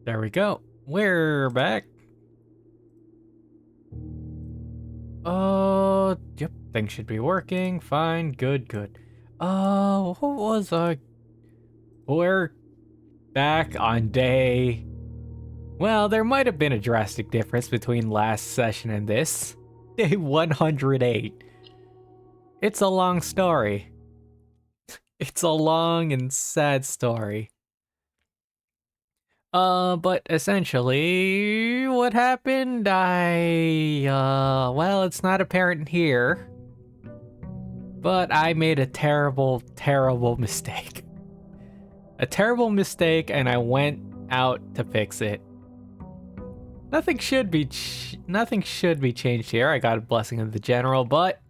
There we go. We're back. Yep, things should be working. Fine, good, good. What was we're back on day. Well, there might have been a drastic difference between last session and this. Day 108. It's a long story. It's a long and sad story. But essentially, what happened, well, it's not apparent here, but I made a terrible, terrible mistake. A terrible mistake, and I went out to fix it. Nothing should be changed here. I got a blessing of the general, but,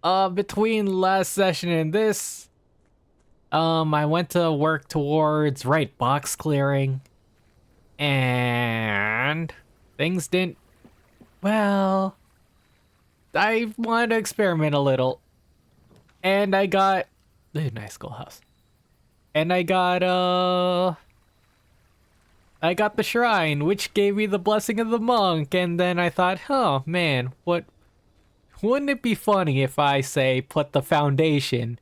between last session and this, I went to work towards, box clearing. And things didn't. Well, I wanted to experiment a little, and I got nice schoolhouse, and I got the shrine, which gave me the blessing of the monk. And then I thought, oh man, wouldn't it be funny if I say put the foundation?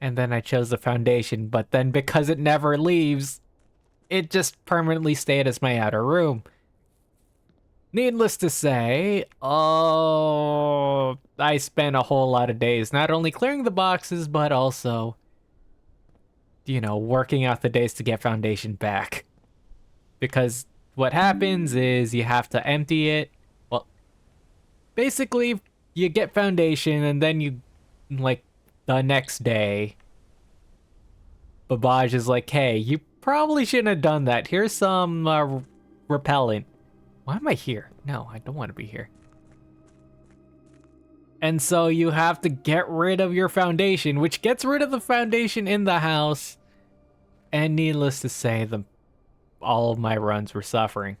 And then I chose the foundation, but then because it never leaves, it just permanently stayed as my outer room. Needless to say, I spent a whole lot of days not only clearing the boxes, but also, working out the days to get foundation back. Because what happens is you have to empty it. Well, basically, you get foundation, and then the next day, Babaj is like, hey, you probably shouldn't have done that. Here's some repellent. Why am I here? No, I don't want to be here. And so you have to get rid of your foundation, which gets rid of the foundation in the house. And needless to say, all of my runs were suffering.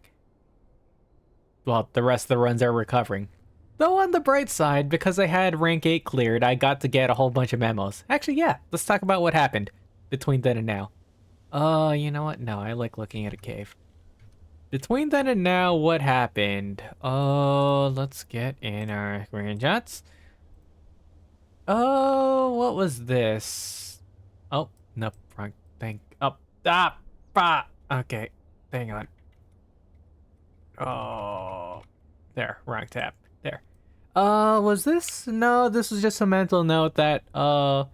Well, the rest of the runs are recovering. Though on the bright side, because I had rank 8 cleared, I got to get a whole bunch of memos. Actually, yeah, let's talk about what happened between then and now. You know what? No, I like looking at a cave. Between then and now, what happened? Let's get in our screenshots. Oh, what was this? Oh, nope, wrong thing. Okay, hang on. Oh, there, wrong tab. There. Was this? No, this was just a mental note that, Morajai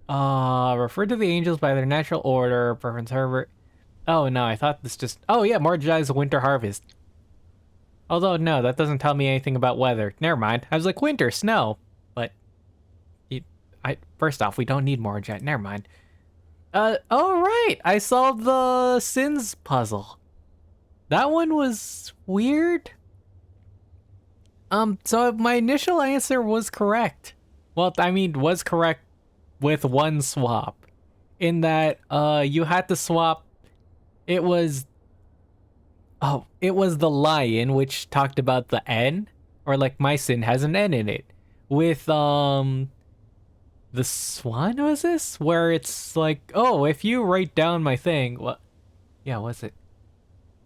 referred to the angels by their natural order, preference Herbert. Oh no, I thought this just. Oh yeah, Morajai's winter harvest. Although no, that doesn't tell me anything about weather. Never mind. I was like winter, snow, but first off, we don't need Morajai. Never mind. Oh right, I solved the sins puzzle. That one was weird. So my initial answer was correct. Well, I mean, was correct with one swap. In that, you had to swap. It was the lion, which talked about the N, or like my sin has an N in it. With, the swan, was this? Where it's like, oh, if you write down my thing, what? Yeah, what's it?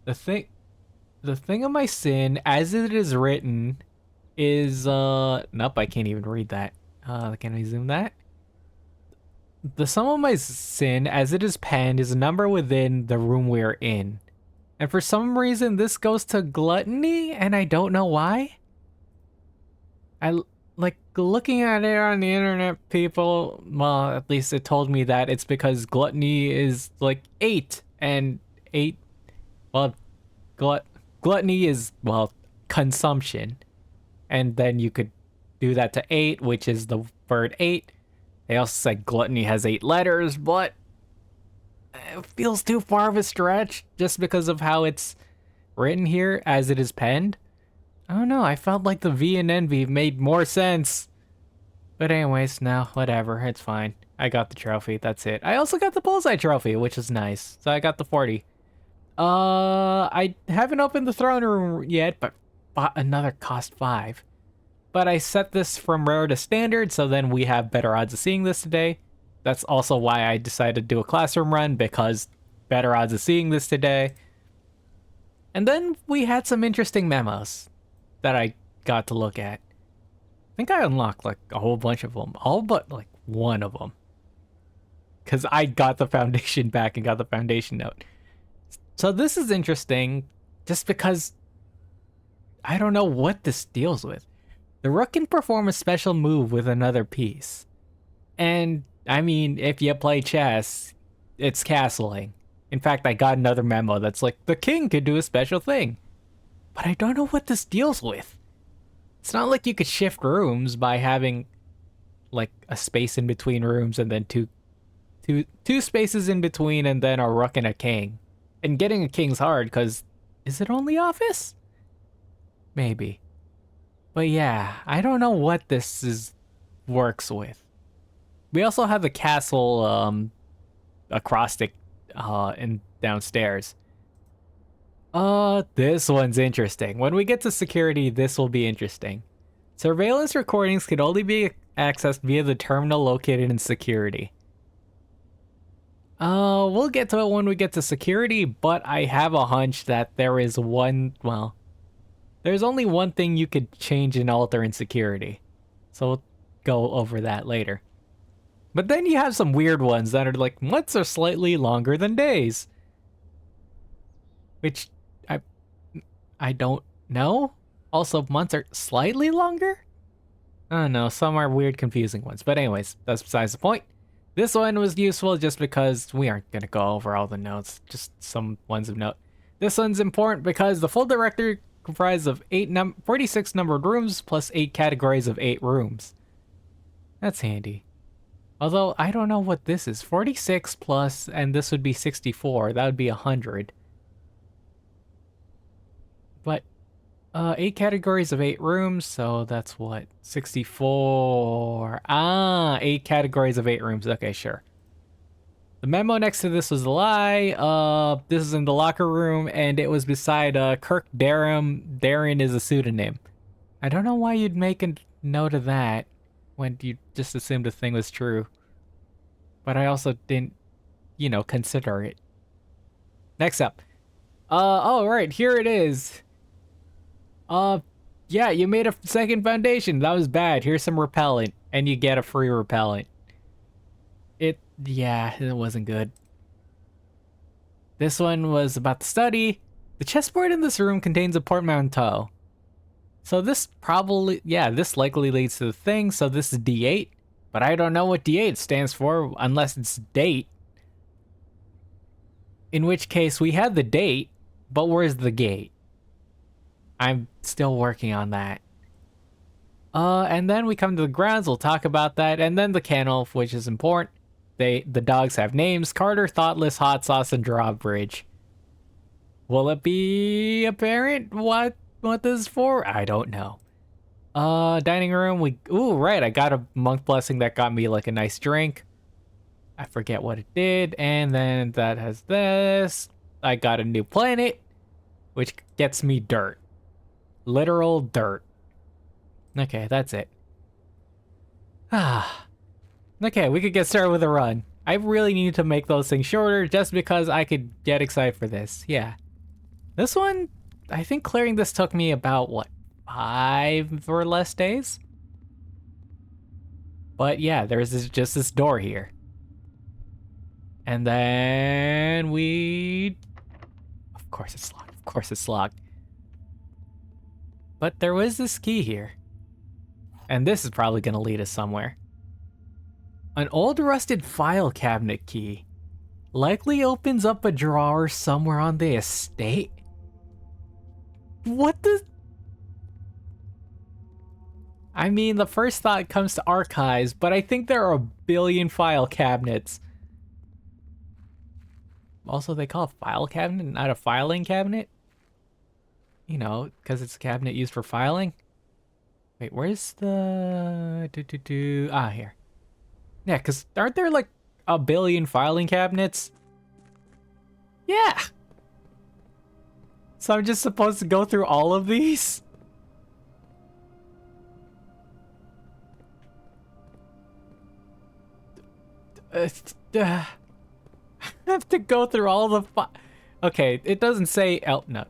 The thing of my sin, as it is written, is, nope, I can't even read that. Can I zoom that? The sum of my sin, as it is penned, is a number within the room we're in. And for some reason, this goes to gluttony, and I don't know why. Like, looking at it on the internet, people, well, at least it told me that it's because gluttony is, 8, and 8, well, gluttony is, consumption. And then you could do that to 8, which is the word 8. They also said gluttony has 8 letters, but it feels too far of a stretch just because of how it's written here as it is penned. I don't know, I felt like the V and NV made more sense. But anyways, no, whatever, it's fine. I got the trophy, that's it. I also got the bullseye trophy, which is nice. So I got the 40. I haven't opened the throne room yet, but bought another cost 5. But I set this from rare to standard, so then we have better odds of seeing this today. That's also why I decided to do a classroom run, because better odds of seeing this today. And then we had some interesting memos that I got to look at. I think I unlocked like a whole bunch of them, all but like one of them. Because I got the foundation back and got the foundation note. So this is interesting just because I don't know what this deals with. The rook can perform a special move with another piece. And, I mean, if you play chess, it's castling. In fact, I got another memo that's like, the king could do a special thing. But I don't know what this deals with. It's not like you could shift rooms by having, like, a space in between rooms and then two spaces in between and then a rook and a king. And getting a king's hard, because is it only office? Maybe. But yeah, I don't know what this works with. We also have the castle acrostic in downstairs. This one's interesting. When we get to security, this will be interesting. Surveillance recordings can only be accessed via the terminal located in security. We'll get to it when we get to security, but I have a hunch that there's only one thing you could change and alter in security. So we'll go over that later. But then you have some weird ones that are like, months are slightly longer than days. Which, I don't know. Also, months are slightly longer? I don't know, some are weird, confusing ones. But anyways, that's besides the point. This one was useful just because we aren't going to go over all the notes, just some ones of note. This one's important because the full directory comprises of 46 numbered rooms plus 8 categories of 8 rooms. That's handy. Although, I don't know what this is. 46 plus, and this would be 64. That would be 100. But, 8 categories of 8 rooms, so that's what? 64. 8 categories of 8 rooms. Okay, sure. The memo next to this was a lie. This is in the locker room, and it was beside Kirk Darren. Darren is a pseudonym. I don't know why you'd make a note of that when you just assumed the thing was true. But I also didn't, consider it. Next up. Oh, right, here it is. Yeah, you made a second foundation. That was bad. Here's some repellent, and you get a free repellent. It wasn't good. This one was about the study. The chessboard in this room contains a portmanteau. So this likely leads to the thing, so this is D8. But I don't know what D8 stands for, unless it's date. In which case, we have the date, but where's the gate? I'm still working on that. And then we come to the grounds, we'll talk about that, and then the kennel, which is important. The dogs have names: Carter, Thoughtless, Hot Sauce, and Drawbridge. Will it be apparent what this is for? I don't know. Dining room, right, I got a monk blessing that got me like a nice drink. I forget what it did, and then that has this. I got a new planet, which gets me dirt. Literal dirt. Okay, that's it. Okay, we could get started with a run. I really need to make those things shorter just because I could get excited for this. Yeah. This one, I think clearing this took me about, 5 or less days? But yeah, there's just this door here. And then Of course it's locked. Of course it's locked. But there was this key here. And this is probably going to lead us somewhere. An old rusted file cabinet key. Likely opens up a drawer somewhere on the estate. What the... I mean, the first thought comes to archives, but I think there are a billion file cabinets. Also, they call it file cabinet, not a filing cabinet? Because it's a cabinet used for filing. Wait, where's the... here. Yeah, because aren't there like a billion filing cabinets? Yeah! So I'm just supposed to go through all of these? I have to go through all the Okay, it doesn't say no,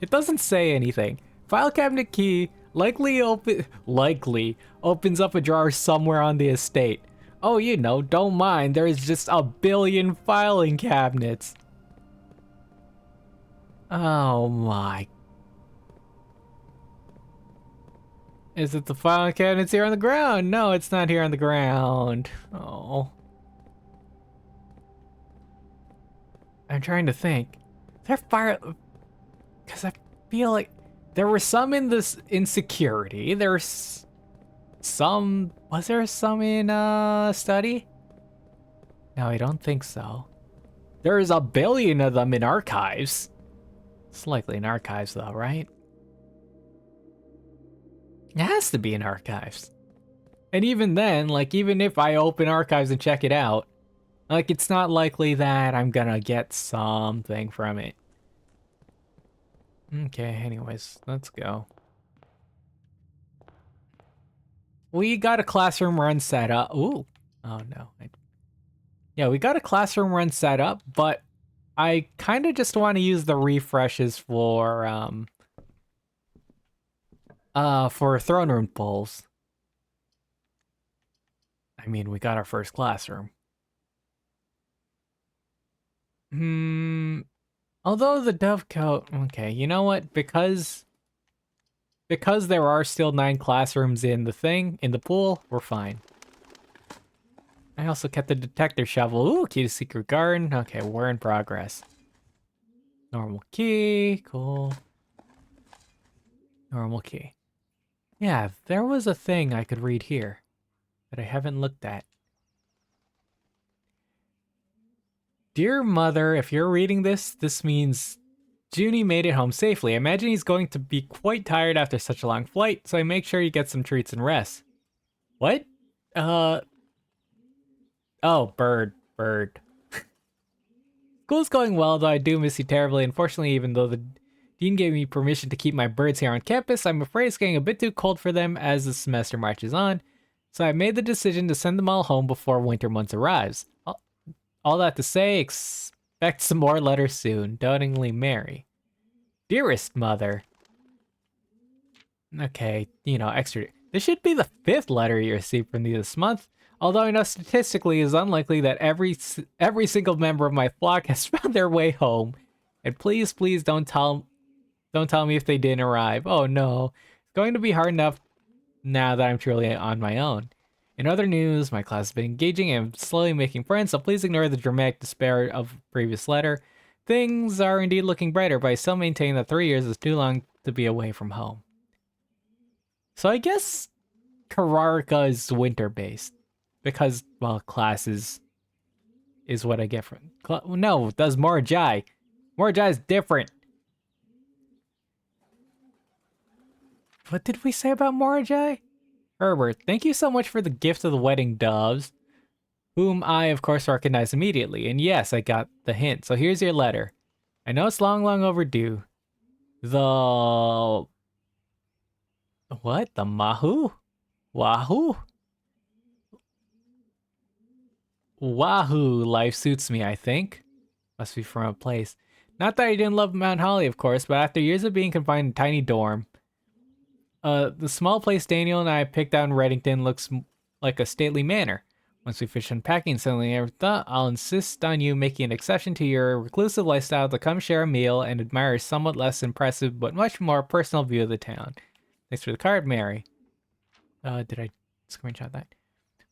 it doesn't say anything. File cabinet key likely opens up a drawer somewhere on the estate. Oh, you know, don't mind. There's just a billion filing cabinets. Oh my. Is it the filing cabinets here on the ground? No, it's not here on the ground. Oh. I'm trying to think. There fire... Because I feel like there were some in this insecurity. There's some... Was there some in study? No, I don't think so. There's a billion of them in archives. It's likely in archives though, right? It has to be in archives. And even then, like, even if I open archives and check it out, like, it's not likely that I'm gonna get something from it. Okay, anyways, let's go. We got a classroom run set up. Ooh. Oh, no. Yeah, we got a classroom run set up, but I kind of just want to use the refreshes for throne room polls. I mean, we got our first classroom. Although the dovecote, okay, you know what? Because there are still 9 classrooms in the pool, we're fine. I also kept the detector shovel. Ooh, key to secret garden. Okay, we're in progress. Normal key, cool. Normal key. Yeah, there was a thing I could read here that I haven't looked at. Dear Mother, if you're reading this, this means Junie made it home safely. I imagine he's going to be quite tired after such a long flight, so I make sure he gets some treats and rest. What? Oh, bird. School's going well, though I do miss you terribly. Unfortunately, even though the dean gave me permission to keep my birds here on campus, I'm afraid it's getting a bit too cold for them as the semester marches on. So I made the decision to send them all home before winter months arrives. All that to say, expect some more letters soon. Dotingly, Mary. Dearest Mother. Okay, you know, extra. This should be the 5th letter you received from me this month. Although I know statistically it's unlikely that every single member of my flock has found their way home. And please don't tell me if they didn't arrive. Oh no. It's going to be hard enough now that I'm truly on my own. In other news, my class has been engaging and slowly making friends, so please ignore the dramatic despair of previous letter. Things are indeed looking brighter, but I still maintain that 3 years is too long to be away from home. So I guess Kararka is winter-based. Because, well, classes is what I get from... No, that's Morajai. Morajai is different. What did we say about Morajai? Herbert, thank you so much for the gift of the wedding doves, whom I, of course, recognized immediately. And yes, I got the hint. So here's your letter. I know it's long overdue. The... What? The Mahu? Wahoo? Wahoo life suits me, I think. Must be from a place. Not that I didn't love Mount Holly, of course, but after years of being confined in a tiny dorm, the small place Daniel and I picked out in Reddington looks like a stately manor. Once we finish unpacking something I thought, I'll insist on you making an exception to your reclusive lifestyle to come share a meal and admire a somewhat less impressive but much more personal view of the town. Thanks for the card, Mary. Did I screenshot that?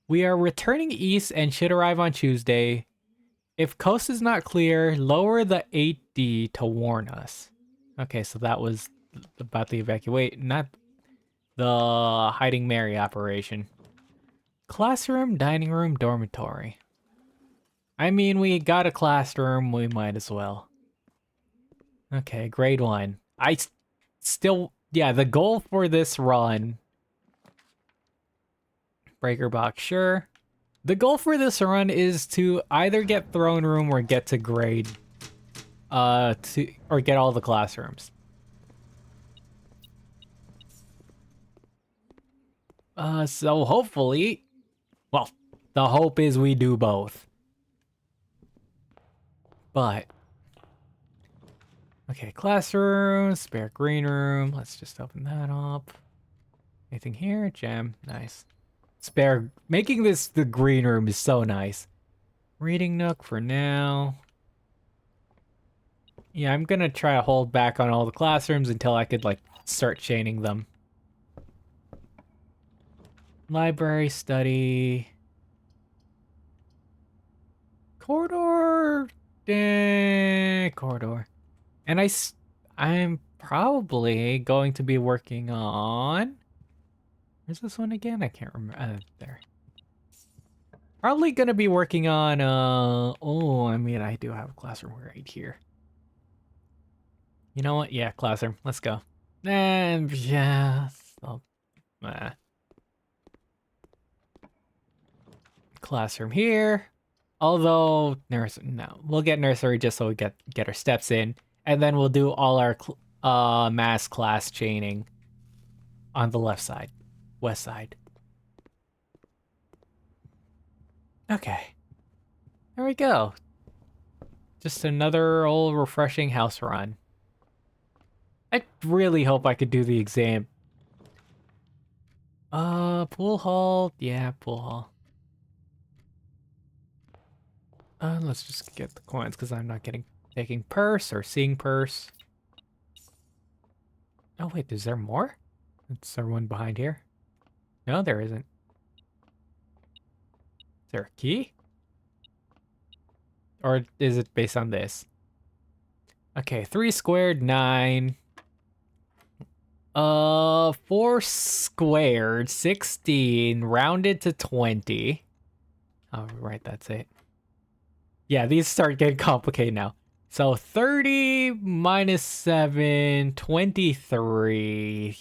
We are returning east and should arrive on Tuesday. If coast is not clear, lower the 8D to warn us. Okay, so that was about the evacuate, not the hiding Mary operation. Classroom, dining room, dormitory. I mean, we got a classroom, we might as well. Okay, grade 1. I still, yeah, the goal for this run... Breaker box, sure. The goal for this run is to either get throne room or get to grade, or get all the classrooms. So hopefully, well, The hope is we do both. But okay, classroom, spare green room. Let's just open that up. Anything here? Gem. Nice. Spare. Making this the green room is so nice. Reading nook for now. Yeah, I'm gonna try to hold back on all the classrooms until I could, like, start chaining them. Library, study. Corridor. Corridor. And I'm probably going to be working on... Where's this one again? I can't remember. There. Probably gonna be working on, oh, I mean, I do have a classroom right here. You know what? Yeah, classroom. Let's go. And, yeah. Classroom here. Although, no. We'll get nursery just so we get our steps in. And then we'll do all our, mass class chaining on the left side. West side. Okay. There we go. Just another old refreshing house run. I really hope I could do the exam. Pool hall. Yeah, pool hall. Let's just get the coins because I'm not taking purse or seeing purse. Oh wait, is there more? Is there one behind here? No, there isn't. Is there a key? Or is it based on this? Okay, 3 squared, 9. 4 squared, 16, rounded to 20. Oh, right, that's it. Yeah, these start getting complicated now. So 30 minus 7, 23,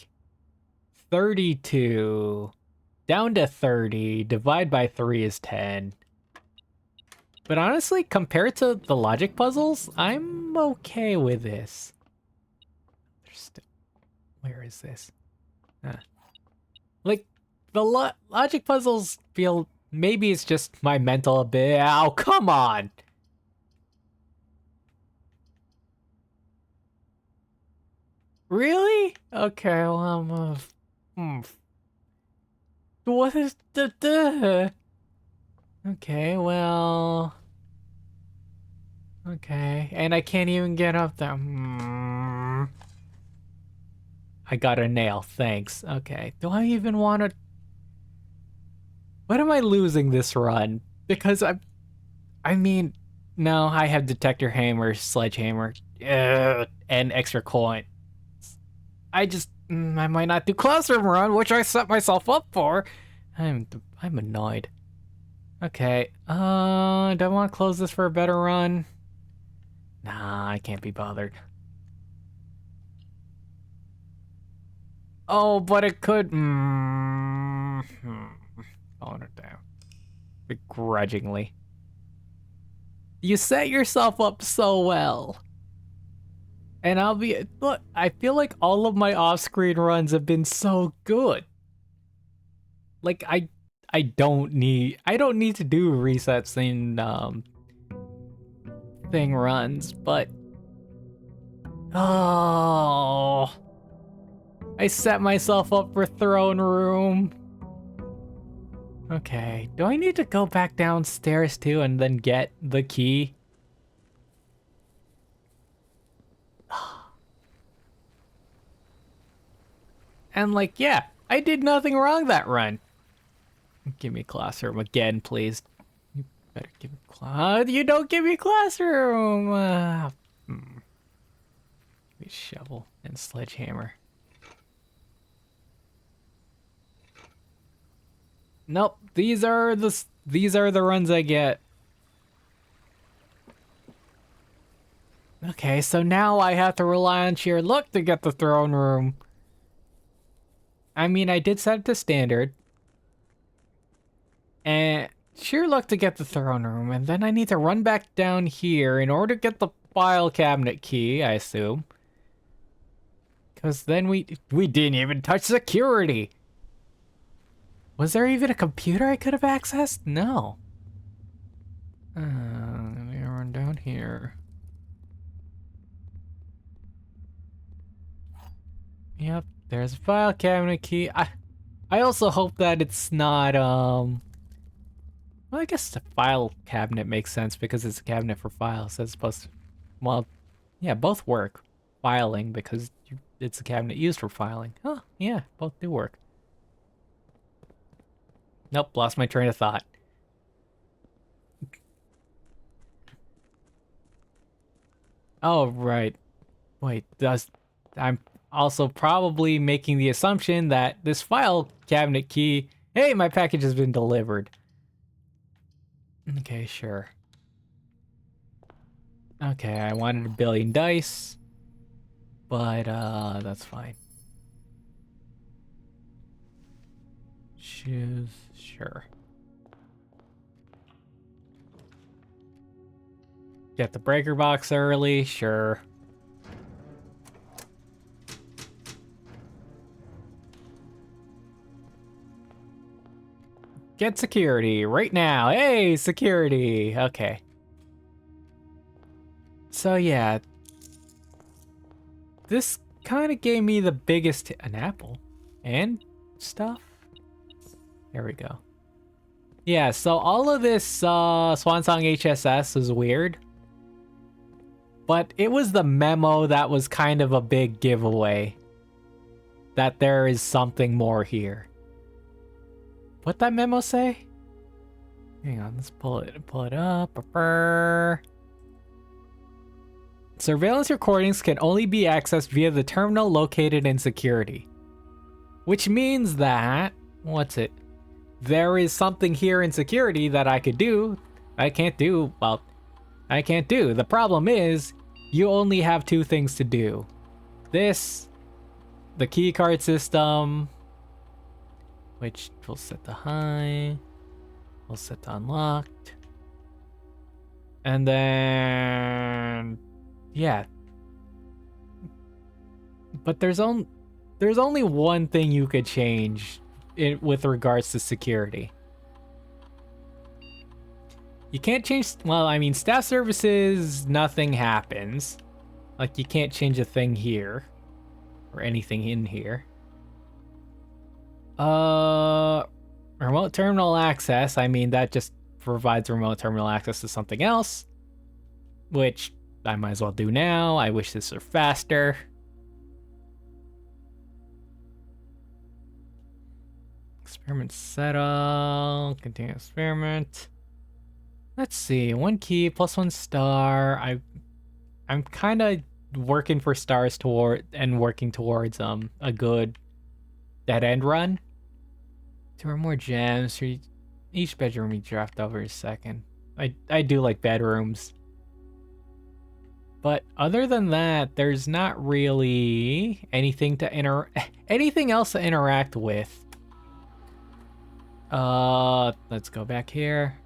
32, down to 30, divide by 3 is 10. But honestly, compared to the logic puzzles, I'm okay with this. Where is this? Like, the logic puzzles feel... Maybe it's just my mental ability. Oh, come on! Really? Okay, well, What is the... Okay, well... Okay, and I can't even get up there. I got a nail, thanks. Okay, do I even want to... What am I losing this run? Because I mean, no, I have detector hammer, sledgehammer, and extra coin. I might not do classroom run, which I set myself up for. I'm annoyed. Okay, do I want to close this for a better run? Nah, I can't be bothered. Oh, but it could. Tone it down. Begrudgingly. You set yourself up so well. And look, I feel like all of my off-screen runs have been so good. Like, I don't need to do resets in, thing runs, but... Oh... I set myself up for throne room. Okay, do I need to go back downstairs too and then get the key? And like, yeah, I did nothing wrong that run. Give me classroom again, please. You better give me you don't give me classroom. Shovel and sledgehammer. Nope, these are the runs I get. Okay, so now I have to rely on sheer luck to get the throne room. I mean, I did set it to standard. And sheer luck to get the throne room, and then I need to run back down here in order to get the file cabinet key, I assume. Because then we didn't even touch security. Was there even a computer I could have accessed? No. Let me run down here. Yep, there's a file cabinet key. I also hope that it's not, well, I guess the file cabinet makes sense because it's a cabinet for files as opposed to, well, yeah, both work. Filing because it's a cabinet used for filing. Oh, yeah, both do work. Nope, lost my train of thought. Oh, right. Wait, I'm also probably making the assumption that this file cabinet key, hey, my package has been delivered. Okay, sure. Okay, I wanted 1,000,000,000 dice, but that's fine. Shoes, sure. Get the breaker box early, sure. Get security right now. Hey, security. Okay. So yeah, this kind of gave me the biggest an apple and stuff. There we go. Yeah, so all of this Swansong HSS is weird. But it was the memo that was kind of a big giveaway. That there is something more here. What'd that memo say? Hang on, let's pull it up. Surveillance recordings can only be accessed via the terminal located in security. Which means that, what's it? There is something here in security that I could do. I can't do. The problem is, you only have 2 things to do. This, the keycard system, which we'll set to high, we'll set to unlocked, and then, yeah. But there's only one thing you could change with regards to security. You can't change, well, I mean, staff services, nothing happens. Like, you can't change a thing here. Or anything in here. Remote terminal access, I mean, that just provides remote terminal access to something else. Which I might as well do now. I wish this were faster. Experiment setup, continue experiment. Let's see, 1 key plus 1 star. I'm kind of working for stars working towards a good dead end run. 2 or more gems for each bedroom you draft over a second. I do like bedrooms. But other than that, there's not really anything else to interact with. Let's go back here.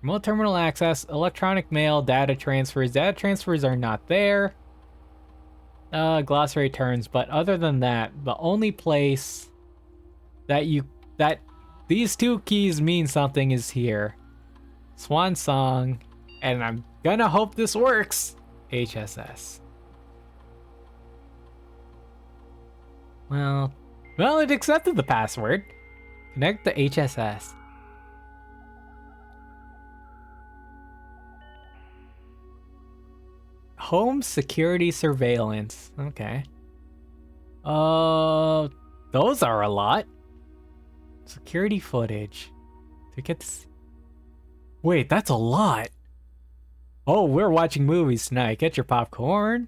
Remote terminal access, electronic mail, data transfers. Data transfers are not there. Glossary terms, but other than that, the only place that these 2 keys mean something is here. Swan Song, and I'm gonna hope this works. HSS. Well, it accepted the password. Connect to HSS. Home security surveillance. Okay. Those are a lot. Security footage. To get this. Wait, that's a lot. Oh, we're watching movies tonight. Get your popcorn.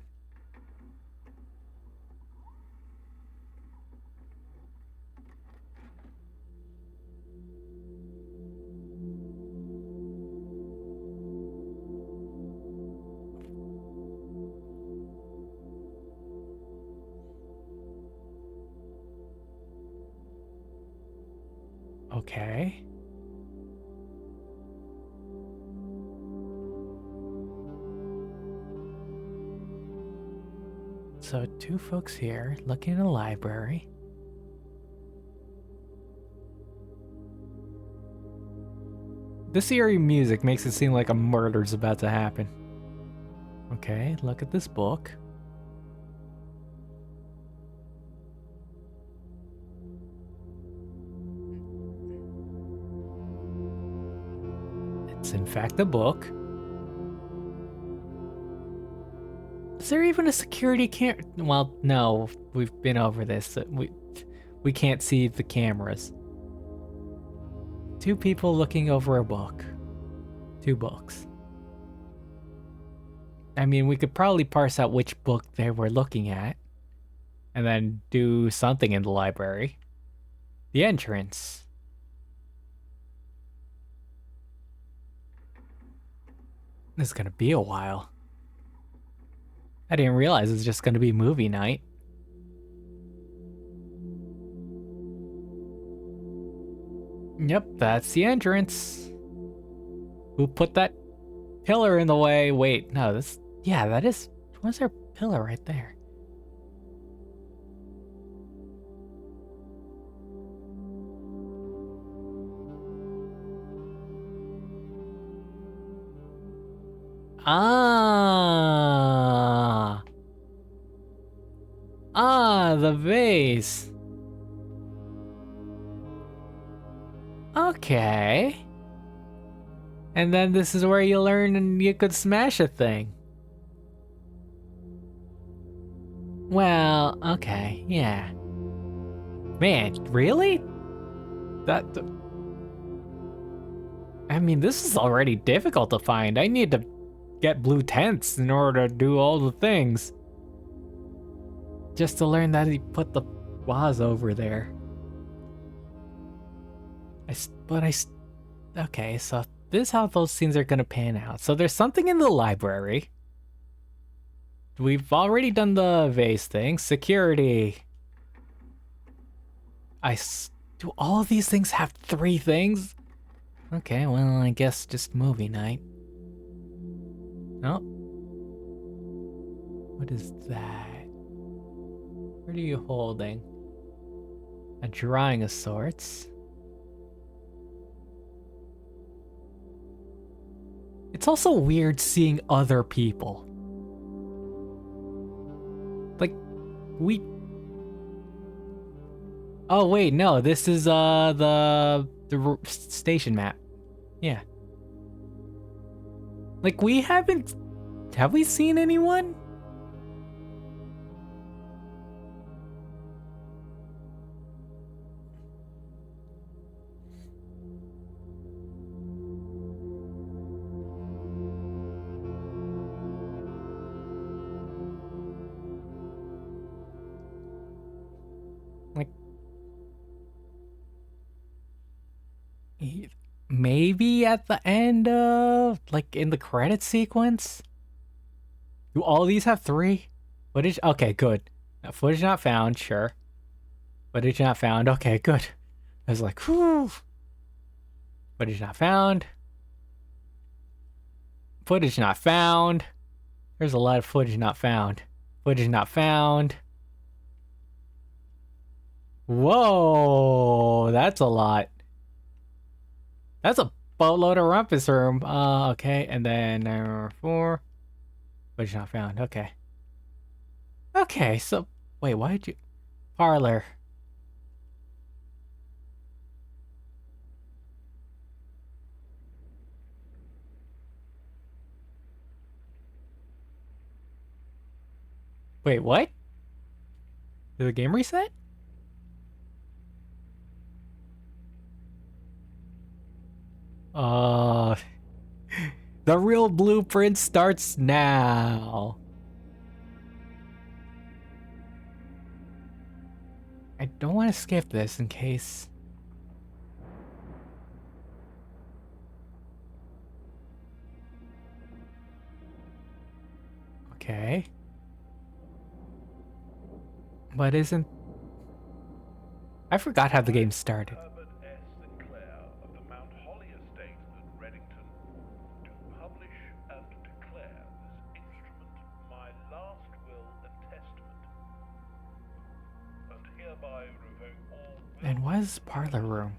Okay. So 2 folks here looking in the library. This eerie music makes it seem like a murder's about to happen. Okay, look at this book. It's in fact a book. Is there even a security camera? Well, no, we've been over this. We can't see the cameras. 2 people looking over a book. 2 books. I mean, we could probably parse out which book they were looking at, and then do something in the library. The entrance. This is gonna be a while. I didn't realize it's just gonna be movie night. Yep, that's the entrance. Who put that pillar in the way? Wait, no, this... Yeah, that is... What's our pillar right there? Ah! Ah, the vase. Okay. And then this is where you learn and you could smash a thing. Well, okay, yeah. Man, really? I mean, this is already difficult to find. I need to get blue tents in order to do all the things. Just to learn that he put the vase over there. Okay, so this is how those scenes are gonna pan out. So there's something in the library. We've already done the vase thing. Security. Do all of these things have 3 things? Okay, well, I guess just movie night. Oh. What is that? What are you holding? A drawing of sorts. It's also weird seeing other people. Like, we... Oh wait, no, this is the station map. Yeah. Like, we haven't... Have we seen anyone? Like... Maybe at the end of... Like, in the credit sequence? Do all these have 3? Footage? Okay, good. Footage not found, sure. Footage not found, okay, good. I was like, whew. Footage not found. Footage not found. There's a lot of footage not found. Footage not found. Whoa, that's a lot. That's a boatload of rumpus room. Okay, and then number 4. Footage not found, okay. Okay, so, wait, why did you... Parlor. Wait, what? Did the game reset? The real blueprint starts now. I don't want to skip this in case... Okay. But isn't... I forgot how the game started. And what is parlor room?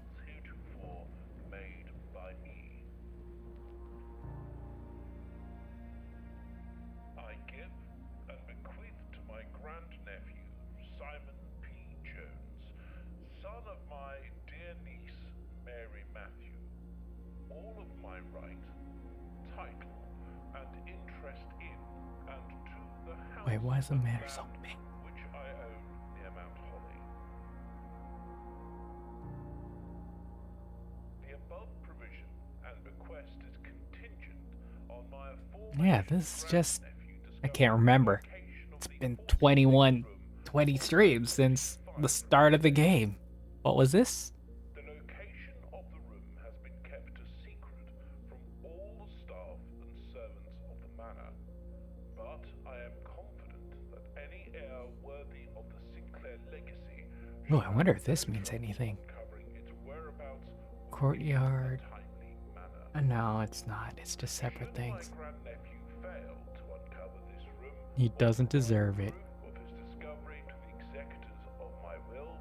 Wait, why does it matter so big? Which I own near Mount Holly. The above provision and bequest is contingent on my aforementioned Yeah, this is just... grandnephew I can't remember. It's been 20 streams since the start of the game. What was this? The location of the room has been kept a secret from all the staff and servants of the manor, but I am confident that any heir worthy of the Sinclair legacy Oh, I wonder if this means anything. covering its whereabouts Courtyard. timely manner. No, it's not. It's just separate things. My grandnephew fail to uncover this room, He doesn't deserve it. proof of his discovery to the executors of my will,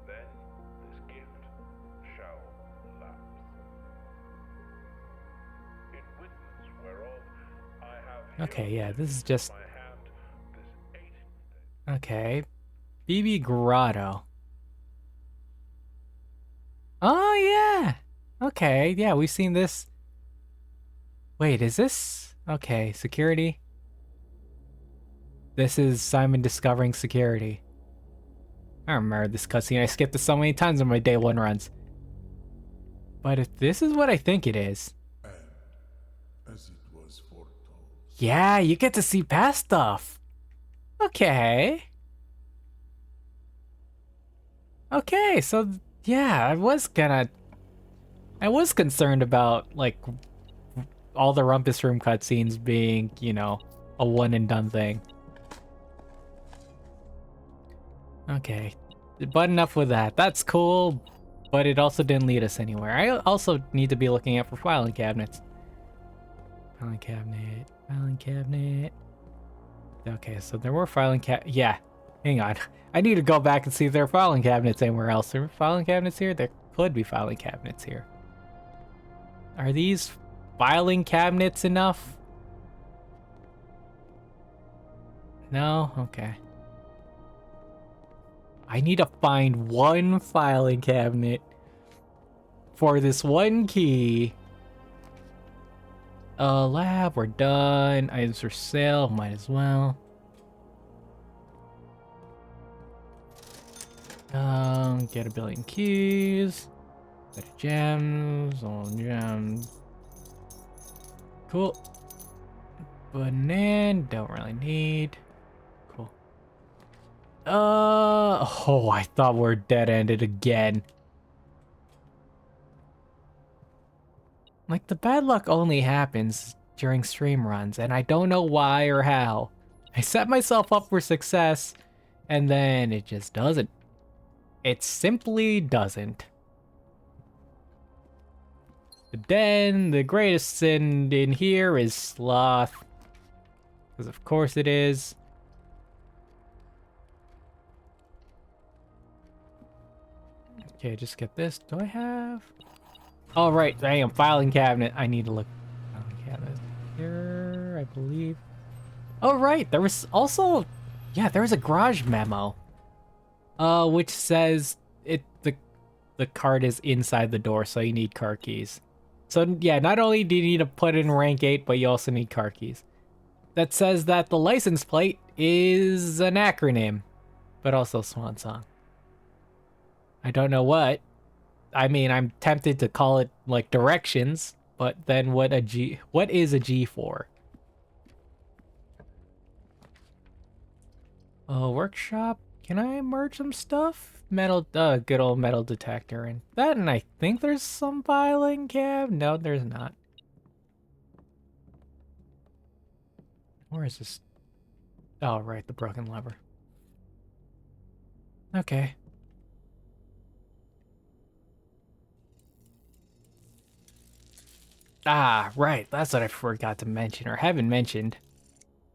then this gift shall lapse. In witness whereof I have Okay, yeah, this is just... my hand this 8 Okay. BB Grotto. Oh, yeah! Okay, yeah, we've seen this. Wait, is this... Okay, security. This is Simon discovering security. I remember this cutscene. I skipped it so many times in my day one runs. But if this is what I think it is... And as it was foretold, Yeah, you get to see past stuff. Okay. Okay, so yeah, I was concerned about like all the Rumpus Room cutscenes being, you know, a one and done thing. Okay, but enough with that. That's cool, but it also didn't lead us anywhere. I also need to be looking out for filing cabinets. Filing cabinet, filing cabinet. Okay, so there were yeah, hang on. I need to go back and see if there are filing cabinets anywhere else. There are filing cabinets here? There could be filing cabinets here. Are these filing cabinets enough? No? Okay. I need to find one filing cabinet for this one key. Lab, we're done. Items for sale, might as well. Get a billion keys. Better gems, all gems. Cool. Banan, don't really need. Cool. Oh, I thought we're dead-ended again. Like, the bad luck only happens during stream runs, and I don't know why or how. I set myself up for success, and then it just doesn't. It simply doesn't. But then, the greatest sin in here is sloth. Because of course it is. Okay, just get this. Do I have... Oh, right. Damn, filing cabinet. I need to look. Filing cabinet here, I believe. Oh, right. There was also... Yeah, there was a garage memo. Which says the card is inside the door, so you need car keys. So, yeah, not only do you need to put in rank 8, but you also need car keys. That says that the license plate is an acronym, but also swan song. I don't know what. I mean, I'm tempted to call it, like, directions, but then what is a G for? Workshop? Can I merge some stuff? Metal, good old metal detector and that, and I think there's some filing cab. No, there's not. Where is this? Oh, right, the broken lever. Okay. Ah, right, that's what I forgot to mention, or haven't mentioned.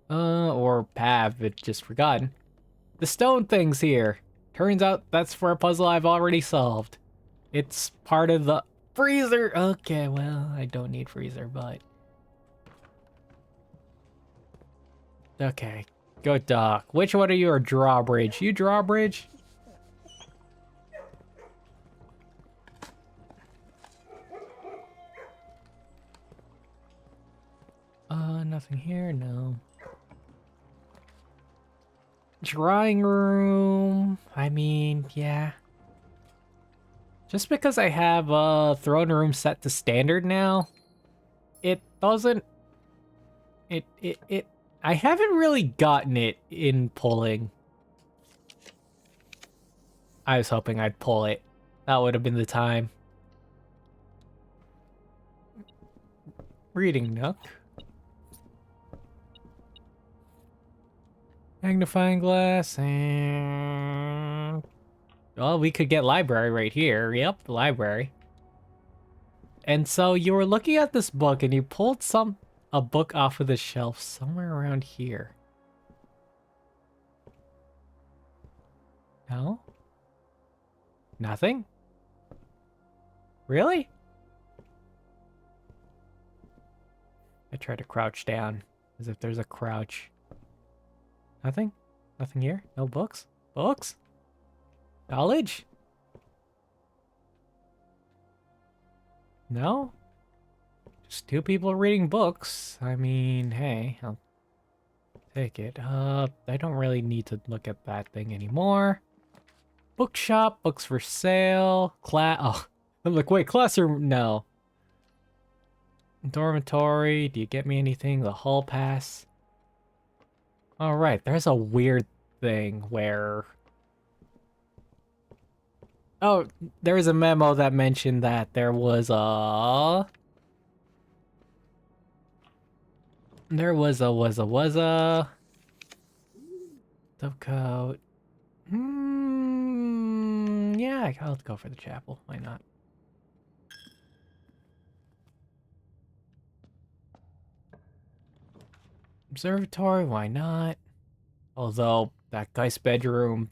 Or have, but just forgotten. The stone thing's here. Turns out that's for a puzzle I've already solved. It's part of the freezer. Okay, well, I don't need freezer, but... Okay, go dock. Which one are you, or drawbridge? You drawbridge? Nothing here, no. Drawing room. I mean, yeah. Just because I have throne room set to standard now, it doesn't. It. I haven't really gotten it in pulling. I was hoping I'd pull it. That would have been the time. Reading nook. Magnifying glass and... Well, we could get library right here. Yep, the library. And so you were looking at this book and you pulled a book off of the shelf somewhere around here. No? Nothing? Really? I try to crouch down as if there's a crouch. Nothing? Nothing here? No books? Books? Knowledge? No? Just two people reading books. I mean, hey, I'll take it. I don't really need to look at that thing anymore. Bookshop, books for sale, oh, I'm like, wait, classroom, no. Dormitory, do you get me anything? The hall pass. All right, there's a weird thing where... Oh, there was a memo that mentioned that there was a... Subcoat. Yeah, I'll go for the chapel. Why not? Observatory, why not? Although, that guy's bedroom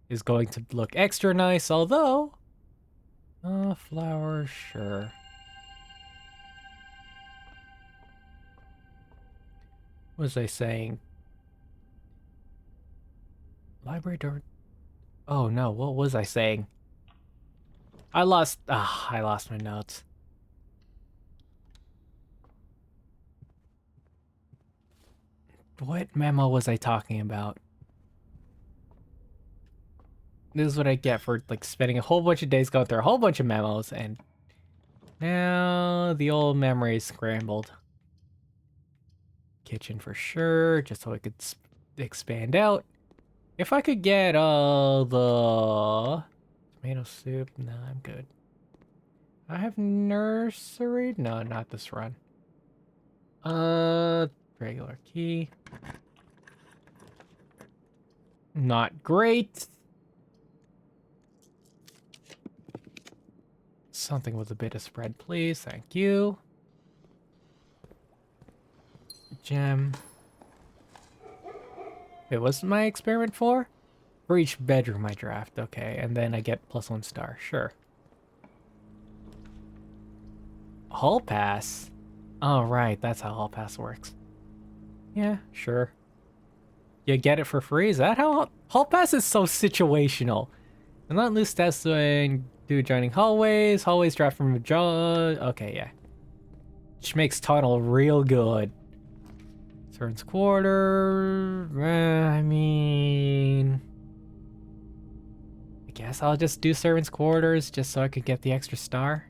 is going to look extra nice, although... Flower, sure. What was I saying? Library door... Oh no, what was I saying? I lost my notes. What memo was I talking about? This is what I get for like spending a whole bunch of days going through a whole bunch of memos, and now the old memory is scrambled. Kitchen for sure, just so I could expand out. If I could get the tomato soup, no, I'm good. I have nursery, no, not this run. Regular key. Not great. Something with a bit of spread, please. Thank you. Gem. Wait, what's my experiment for? For each bedroom I draft, okay. And then I get +1 star, sure. Hall pass? Oh, right, that's how hall pass works. Yeah, sure. You get it for free? Is that how hall pass is so situational? I'm not loose tests when do joining hallways. Hallways draft from a jaw. Okay, yeah. Which makes tunnel real good. Servant's quarter. I mean, I guess I'll just do servant's quarters just so I could get the extra star.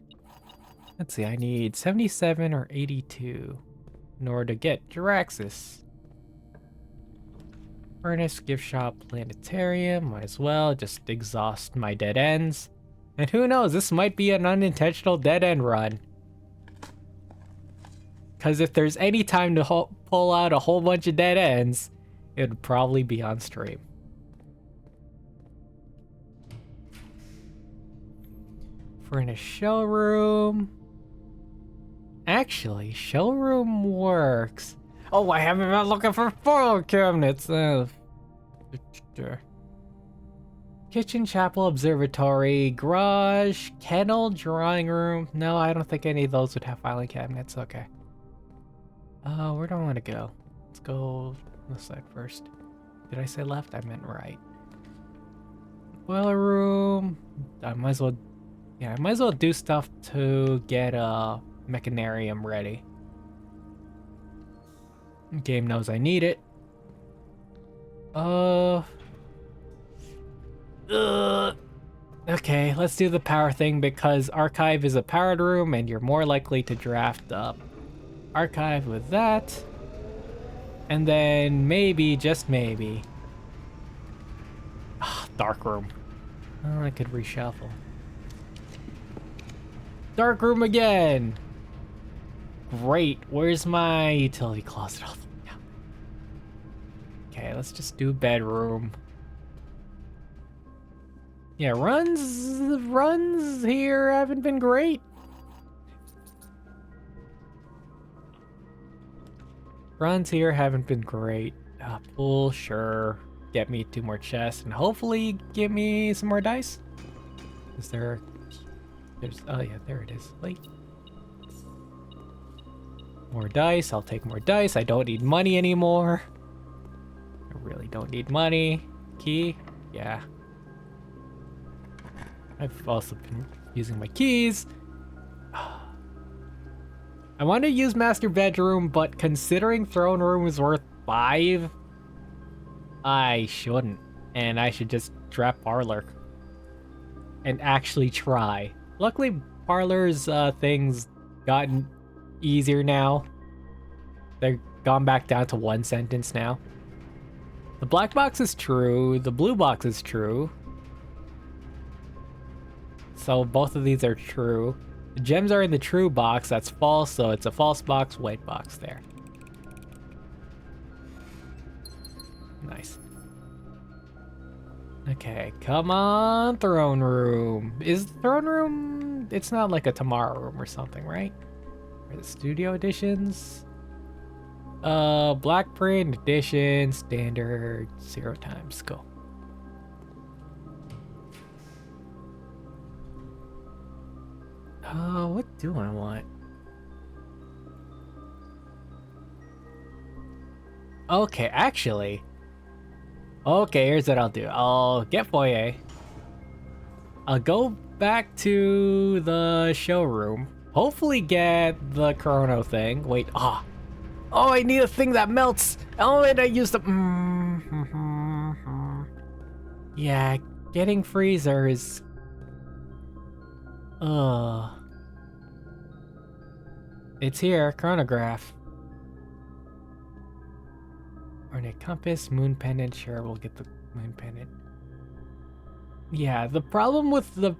Let's see, I need 77 or 82 in order to get Jiraxis. Furnace, gift shop, planetarium. Might as well just exhaust my dead ends. And who knows, this might be an unintentional dead end run. Because if there's any time to pull out a whole bunch of dead ends, it would probably be on stream. Furnace showroom. Actually, showroom works. Oh, I haven't been looking for foil cabinets. Kitchen, chapel, observatory, garage, kennel, drawing room. No, I don't think any of those would have filing cabinets. Okay. Where do I want to go? Let's go this side first. Did I say left? I meant right. Boiler room. I might as well... Yeah, I might as well do stuff to get a mechanarium ready. Game knows I need it. Uh... Okay, let's do the power thing because archive is a powered room and you're more likely to draft up archive with that. And then maybe, just maybe. Dark room. Oh, I could reshuffle. Dark room again! Great, where's my utility closet? Oh, yeah. Okay, let's just do bedroom. Yeah, runs here haven't been great. Runs here haven't been great. Pool, sure. Get me 2 more chests and hopefully give me some more dice. Is there... There's... Oh yeah, there it is. Wait. More dice. I'll take more dice. I don't need money anymore. I really don't need money. Key? Yeah. I've also been using my keys. I want to use master bedroom, but considering throne room is worth 5, I shouldn't. And I should just drop parlor. And actually try. Luckily, parlor's things gotten easier now. They're gone back down to 1 sentence now. The black box is true. The blue box is true. So both of these are true. The gems are in the true box. That's false, so it's a false box, white box there. Nice. Okay, come on, throne room. Is the throne room... It's not like a tomorrow room or something, right? Or the studio editions? Black print edition, standard, 0 times, go. What do I want? Okay, actually. Okay, here's what I'll do. I'll get foyer. I'll go back to the showroom. Hopefully get the chrono thing. Wait, Oh, I need a thing that melts. Oh, and I used the... Yeah, getting freezer is... It's here, chronograph. Ornate compass, moon pendant. Sure, we'll get the moon pendant. Yeah, the problem with the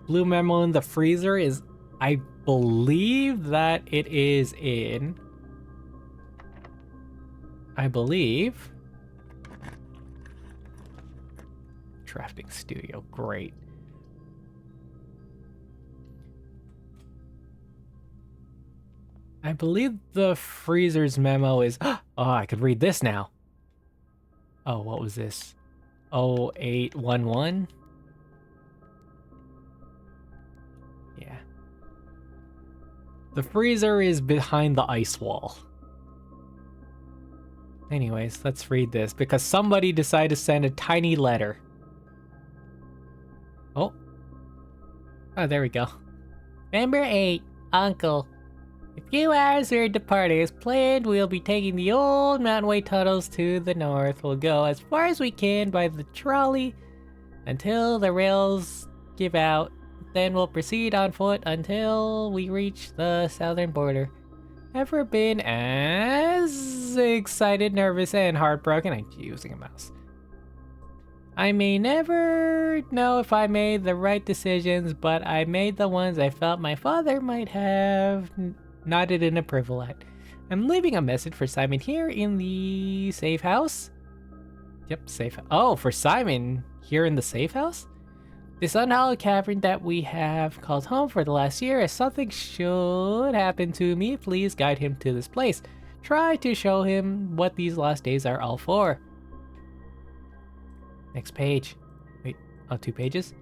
blue memo in the freezer is I believe that it is in... I believe... Drafting studio, great. I believe the freezer's memo is... Oh, I could read this now. Oh, what was this? 0811? Yeah. The freezer is behind the ice wall. Anyways, let's read this because somebody decided to send a tiny letter. Oh. Oh, there we go. Number 8, Uncle. A few hours are departing as planned. We'll be taking the old Mountain Way tunnels to the north. We'll go as far as we can by the trolley until the rails give out. Then we'll proceed on foot until we reach the southern border. Ever been as excited, nervous, and heartbroken? I'm using a mouse. I may never know if I made the right decisions, but I made the ones I felt my father might have nodded in approval at. I'm leaving a message for Simon here in the safe house. Yep, safe. Oh, for Simon here in the safe house? This unhallowed cavern that we have called home for the last year. If something should happen to me, please guide him to this place. Try to show him what these last days are all for. Next page. Wait, 2 pages?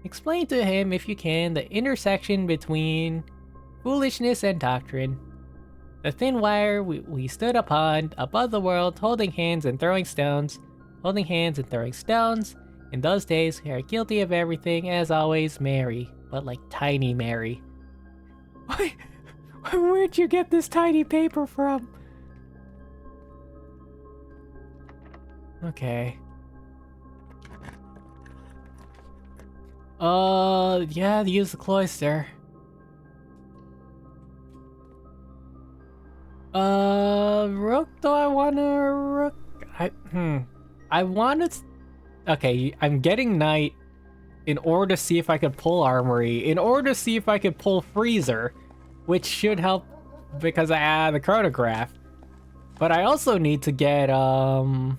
Explain to him, if you can, the intersection between foolishness and doctrine. The thin wire we stood upon, above the world, holding hands and throwing stones. Holding hands and throwing stones. In those days, we are guilty of everything, as always, Mary. But like tiny Mary. Why? Where'd you get this tiny paper from? Okay. Yeah, use the cloister. Rook, do I wanna rook? I wanna... Okay, I'm getting knight in order to see if I could pull armory, in order to see if I could pull freezer, which should help because I add the chronograph. But I also need to get, but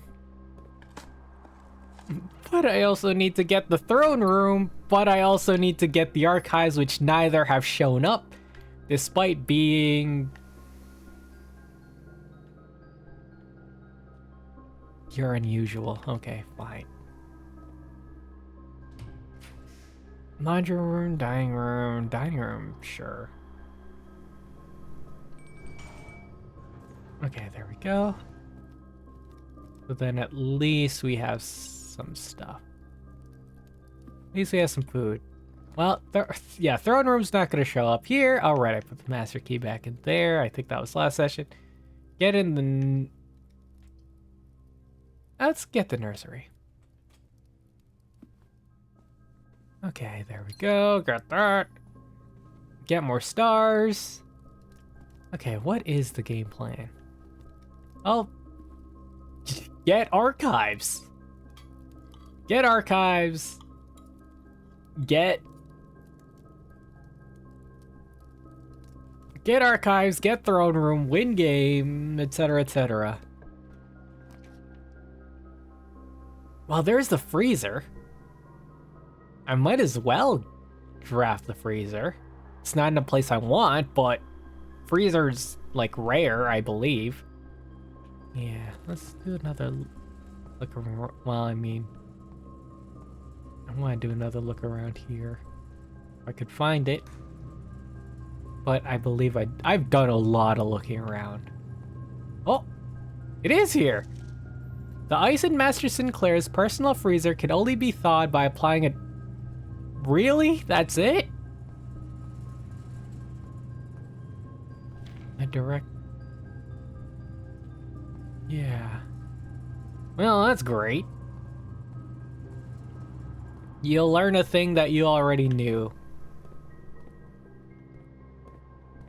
I also need to get the throne room, but I also need to get the archives, which neither have shown up, despite being... You're unusual. Okay, fine. Laundry room, dining room, sure. Okay, there we go. So then at least we have some stuff. At least we have some food. Well, yeah, throne room's not gonna show up here. All right, I put the master key back in there. I think that was last session. Get in the... Let's get the nursery. Okay, there we go. Got that. Get more stars. Okay, what is the game plan? Oh, get archives. Get archives. Get archives, get throne room, win game, etc., etc. Well, there's the freezer. I might as well draft the freezer. It's not in a place I want, but freezer's like rare, I believe. Yeah, let's do another look around. Well, I mean, I want to do another look around here. If I could find it. But I believe I've done a lot of looking around. Oh, it is here. The ice in Master Sinclair's personal freezer can only be thawed by applying a... Really? That's it? A direct... Yeah. Well, that's great. You'll learn a thing that you already knew.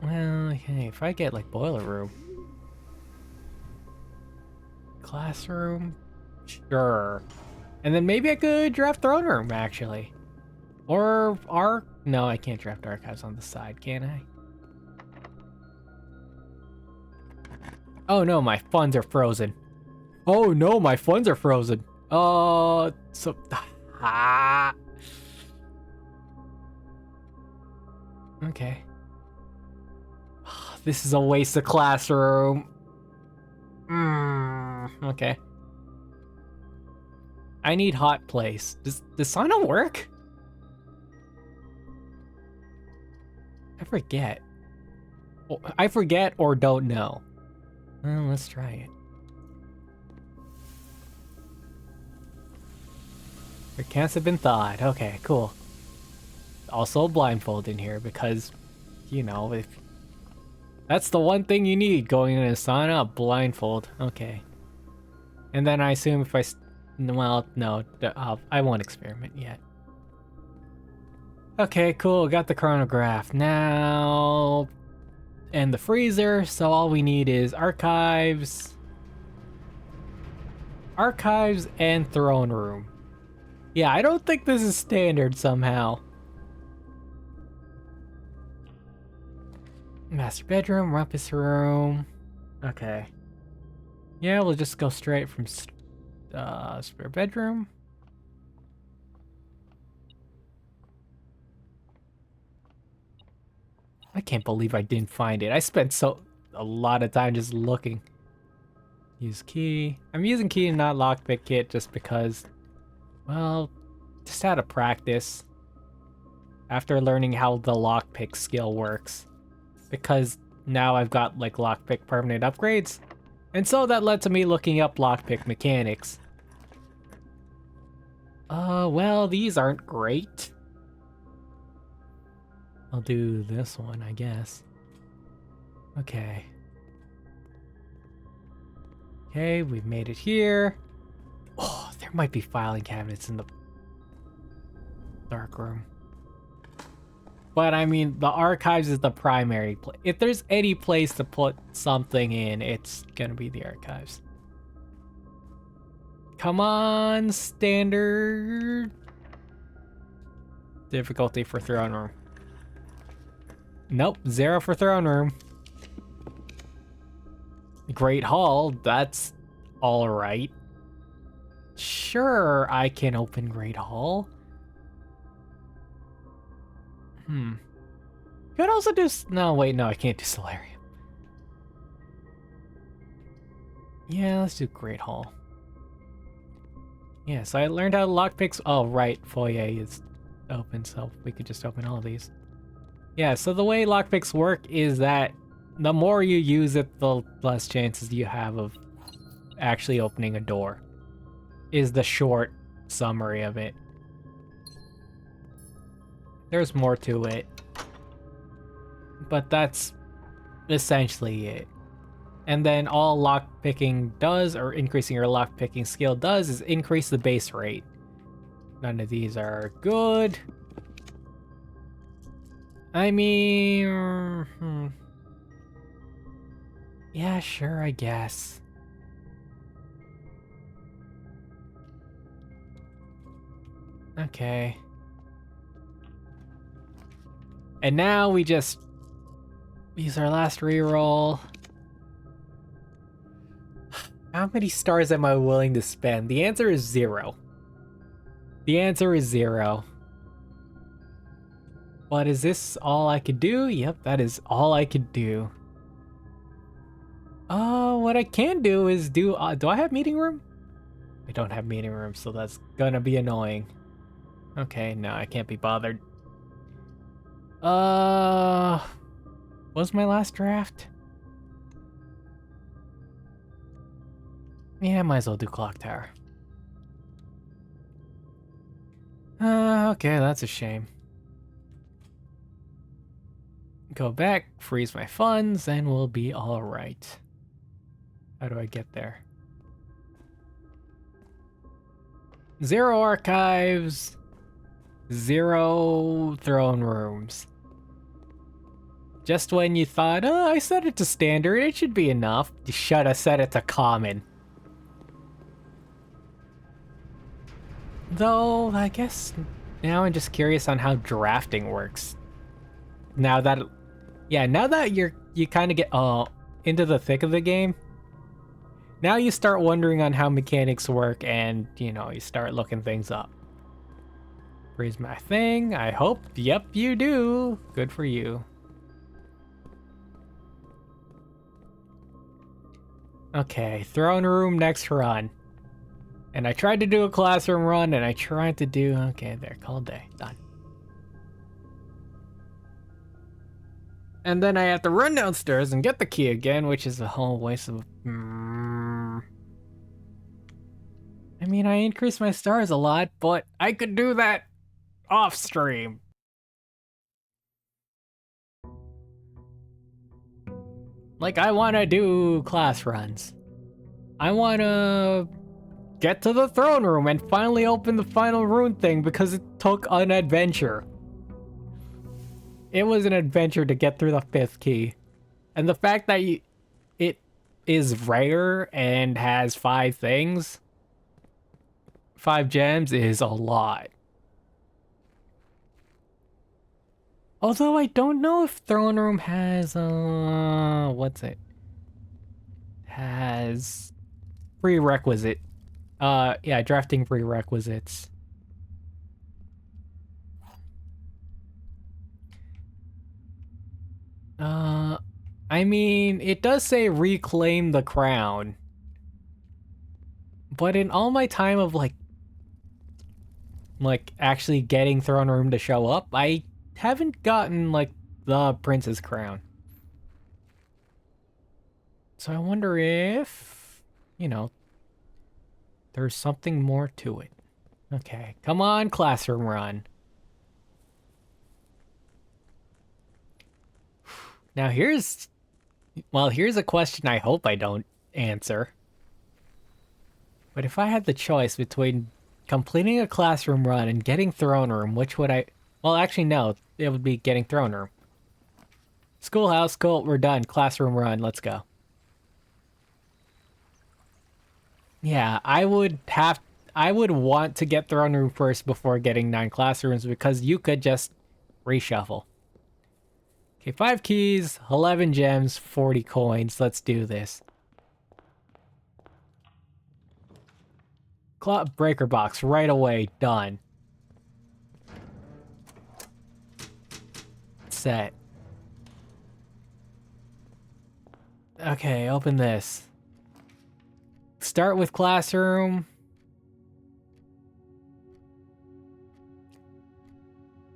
Well, hey, if I get like boiler room. Classroom? Sure. And then maybe I could draft throne room, actually. Or no, I can't draft archives on the side, can I? Oh no, my funds are frozen. Oh no, my funds are frozen. So... Ah. Okay. This is a waste of classroom. Okay. I need hot place. Does sauna work? I forget. I forget or don't know. Well, let's try it. Your cans have been thawed. Okay, cool. Also blindfold in here because, you know, if that's the one thing you need going in a sauna, blindfold. Okay. And then I assume if well, no, I won't experiment yet. Okay, cool. Got the chronograph now, and the freezer. So all we need is archives, and throne room. Yeah, I don't think this is standard somehow. Master bedroom, rumpus room. Okay. Yeah, we'll just go straight from spare bedroom. I can't believe I didn't find it. I spent a lot of time just looking. Use key. I'm using key and not lockpick kit just because, well, just out of practice. After learning how the lockpick skill works. Because now I've got like lockpick permanent upgrades. And so that led to me looking up lockpick mechanics. Well, these aren't great. I'll do this one, I guess. Okay. Okay, we've made it here. might be filing cabinets in the dark room. But I mean, the archives is the primary place. If there's any place to put something in, it's gonna be the archives. Come on, standard. Difficulty for throne room. Nope, 0 for throne room. Great Hall, that's alright. Sure, I can open Great Hall. Could also do... No, wait, no, I can't do Solarium. Yeah, let's do Great Hall. Yeah, so I learned how to lockpicks... Oh, right, Foyer is open, so we could just open all of these. Yeah, so the way lockpicks work is that the more you use it, the less chances you have of actually opening a door. Is the short summary of it. There's more to it. But that's essentially it. And then all lockpicking does, or increasing your lockpicking skill does, is increase the base rate. None of these are good. I mean... Yeah, sure, I guess. Okay. And now we just use our last reroll. How many stars am I willing to spend? The answer is 0. The answer is 0. But is this all I could do? Yep, that is all I could do. What I can do is do I have meeting room? I don't have meeting room, so that's gonna be annoying. Okay, no, I can't be bothered. Was my last draft? Yeah, might as well do clock tower. Okay, that's a shame. Go back, freeze my funds, and we'll be alright. How do I get there? 0 archives, 0 throne rooms. Just when you thought, oh, I set it to standard, it should be enough. You should have set it to common. Though, I guess now I'm just curious on how drafting works. Now that, yeah, now that you kind of get into the thick of the game, now you start wondering on how mechanics work, and you know, you start looking things up. Freeze my thing. I hope. Yep, you do. Good for you. Okay, throne room next run. And I tried to do a classroom run, and I tried to do... Okay, there, call day. Done. And then I have to run downstairs and get the key again, which is a whole waste of... I mean, I increased my stars a lot, but I could do that off stream. Like, I want to do class runs. I want to get to the throne room and finally open the final rune thing because it took an adventure. It was an adventure to get through the 5th key. And the fact that it is rare and has 5 things, 5 gems, is a lot. Although I don't know if throne room has, what's it? Has prerequisite. Yeah, drafting prerequisites. I mean, it does say reclaim the crown. But in all my time of like actually getting throne room to show up, I haven't gotten like the prince's crown. So I wonder if, you know, there's something more to it. Okay, come on, classroom run. Now here's a question I hope I don't answer. But if I had the choice between completing a classroom run and getting throne room, which would I... Well, actually, no. It would be getting throne room. Schoolhouse, cool, we're done. Classroom run, let's go. Yeah, I would want to get throne room first before getting 9 classrooms because you could just reshuffle. Okay, 5 keys, 11 gems, 40 coins. Let's do this. Clock breaker box right away. Done. Set. Okay, open this. Start with classroom.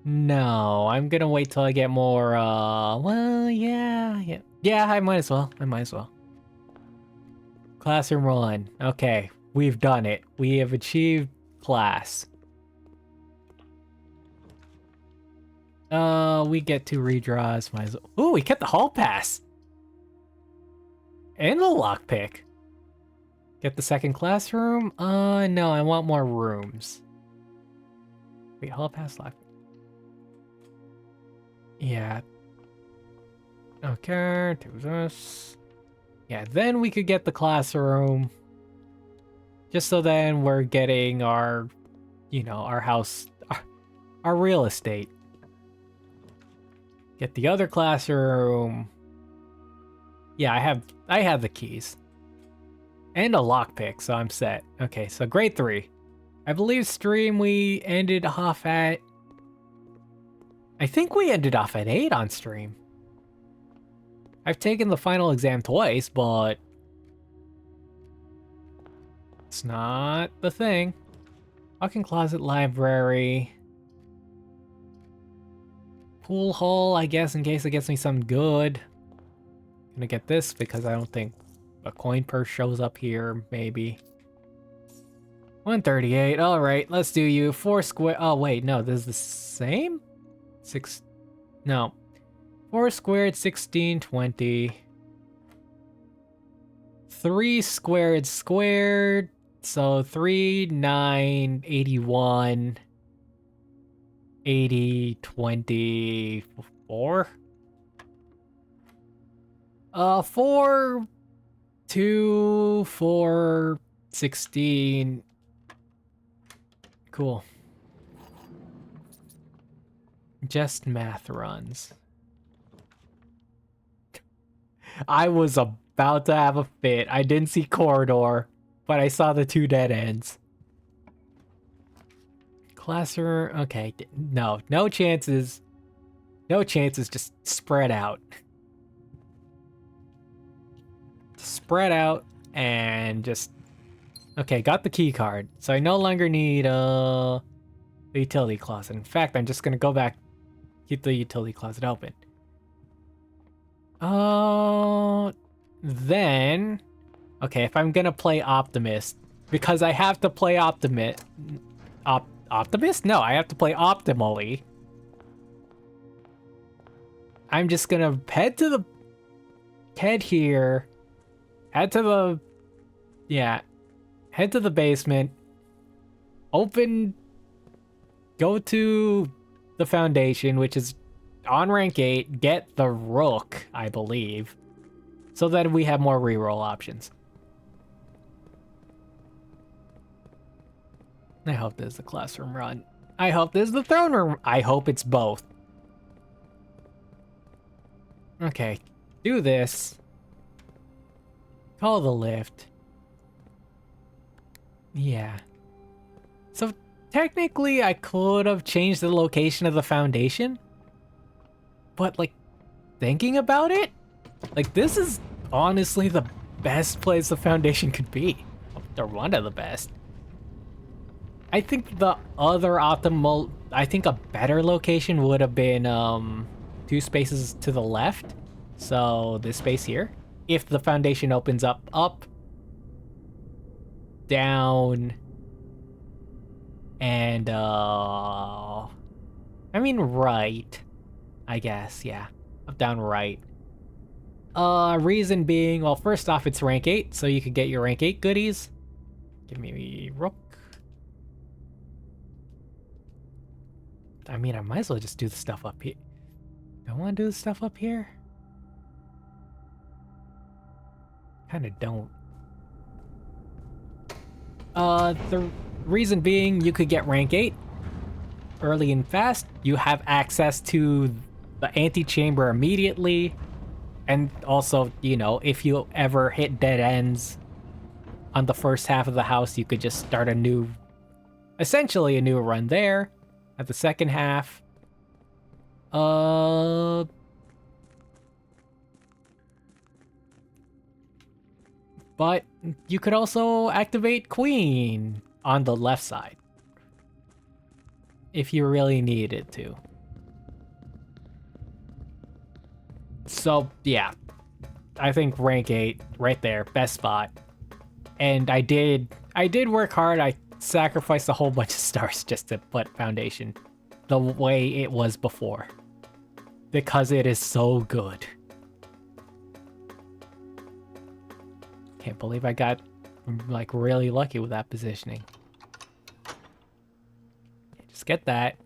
No, I'm gonna wait till I get more, well, yeah. Yeah, I might as well. Classroom run. Okay, we've done it. We have achieved class. We get 2 redraws. Might as well. Ooh, we kept the hall pass. And the lockpick. Get the second classroom? No, I want more rooms. Wait, hall pass, lockpick. Yeah. Okay, to this. Yeah, then we could get the classroom. Just so then we're getting our, our house, our real estate. Get the other classroom. Yeah, I have the keys. And a lockpick, so I'm set. Okay, so grade 3. I believe stream we ended off at... I think we ended off at 8 on stream. I've taken the final exam twice, but... it's not the thing. Walk-in closet, library... pool hall, I guess, in case it gets me some good. Gonna get this because I don't think a coin purse shows up here, maybe. 138, alright, let's do you. 4 square... oh, wait, no, this is the same? 6... no. 4 squared, 16, 20. 3 squared, squared. So 3, 9, 81. 80, 24. 4, 2, 4, 16. Cool. Just math runs. I was about to have a fit. I didn't see corridor, but I saw the 2 dead ends. Classroom, okay, no chances. No chances, just spread out. Spread out and just... okay, got the key card. So I no longer need the utility closet. In fact, I'm just gonna go back, keep the utility closet open. Then... okay, if I'm gonna play Optimist, because I have to play Optimist... Optimist? No, I have to play optimally. I'm just gonna head here, head to the basement, go to the foundation, which is on rank 8, get the rook, I believe, so that we have more reroll options. I hope this is the classroom run. I hope this is the throne room. I hope it's both. Okay, do this. Call the lift. Yeah. So technically I could have changed the location of the foundation. But like, thinking about it, like this is honestly the best place the foundation could be. Or one of the best. I think the other optimal, I think a better location would have been 2 spaces to the left. So this space here. If the foundation opens up, down, and I mean right, I guess, yeah. Up, down, right. Reason being, well, first off, it's rank 8, so you could get your rank 8 goodies. Give me rook. I mean, I might as well just do the stuff up here. Do I want to do the stuff up here? Kind of don't. The reason being, you could get rank 8 early and fast. You have access to the antechamber immediately. And also, you know, if you ever hit dead ends on the first half of the house, you could just start a new, essentially a new run there at the second half. But you could also activate Queen on the left side if you really needed to. So, yeah. I think rank 8 right there, best spot. And I did work hard. I sacrificed a whole bunch of stars just to put foundation the way it was before. Because it is so good. Can't believe I got like really lucky with that positioning. Just get that.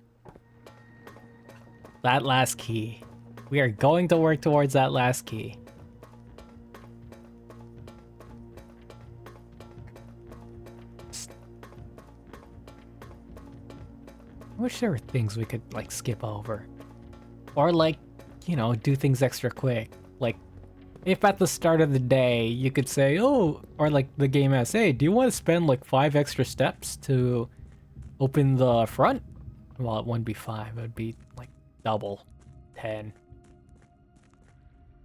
That last key. We are going to work towards that last key. I wish there were things we could like skip over. Or like, you know, do things extra quick. Like, if at the start of the day you could say, oh, or like the game asks, hey, do you want to spend like 5 extra steps to open the front? Well, it wouldn't be 5, it would be like double 10.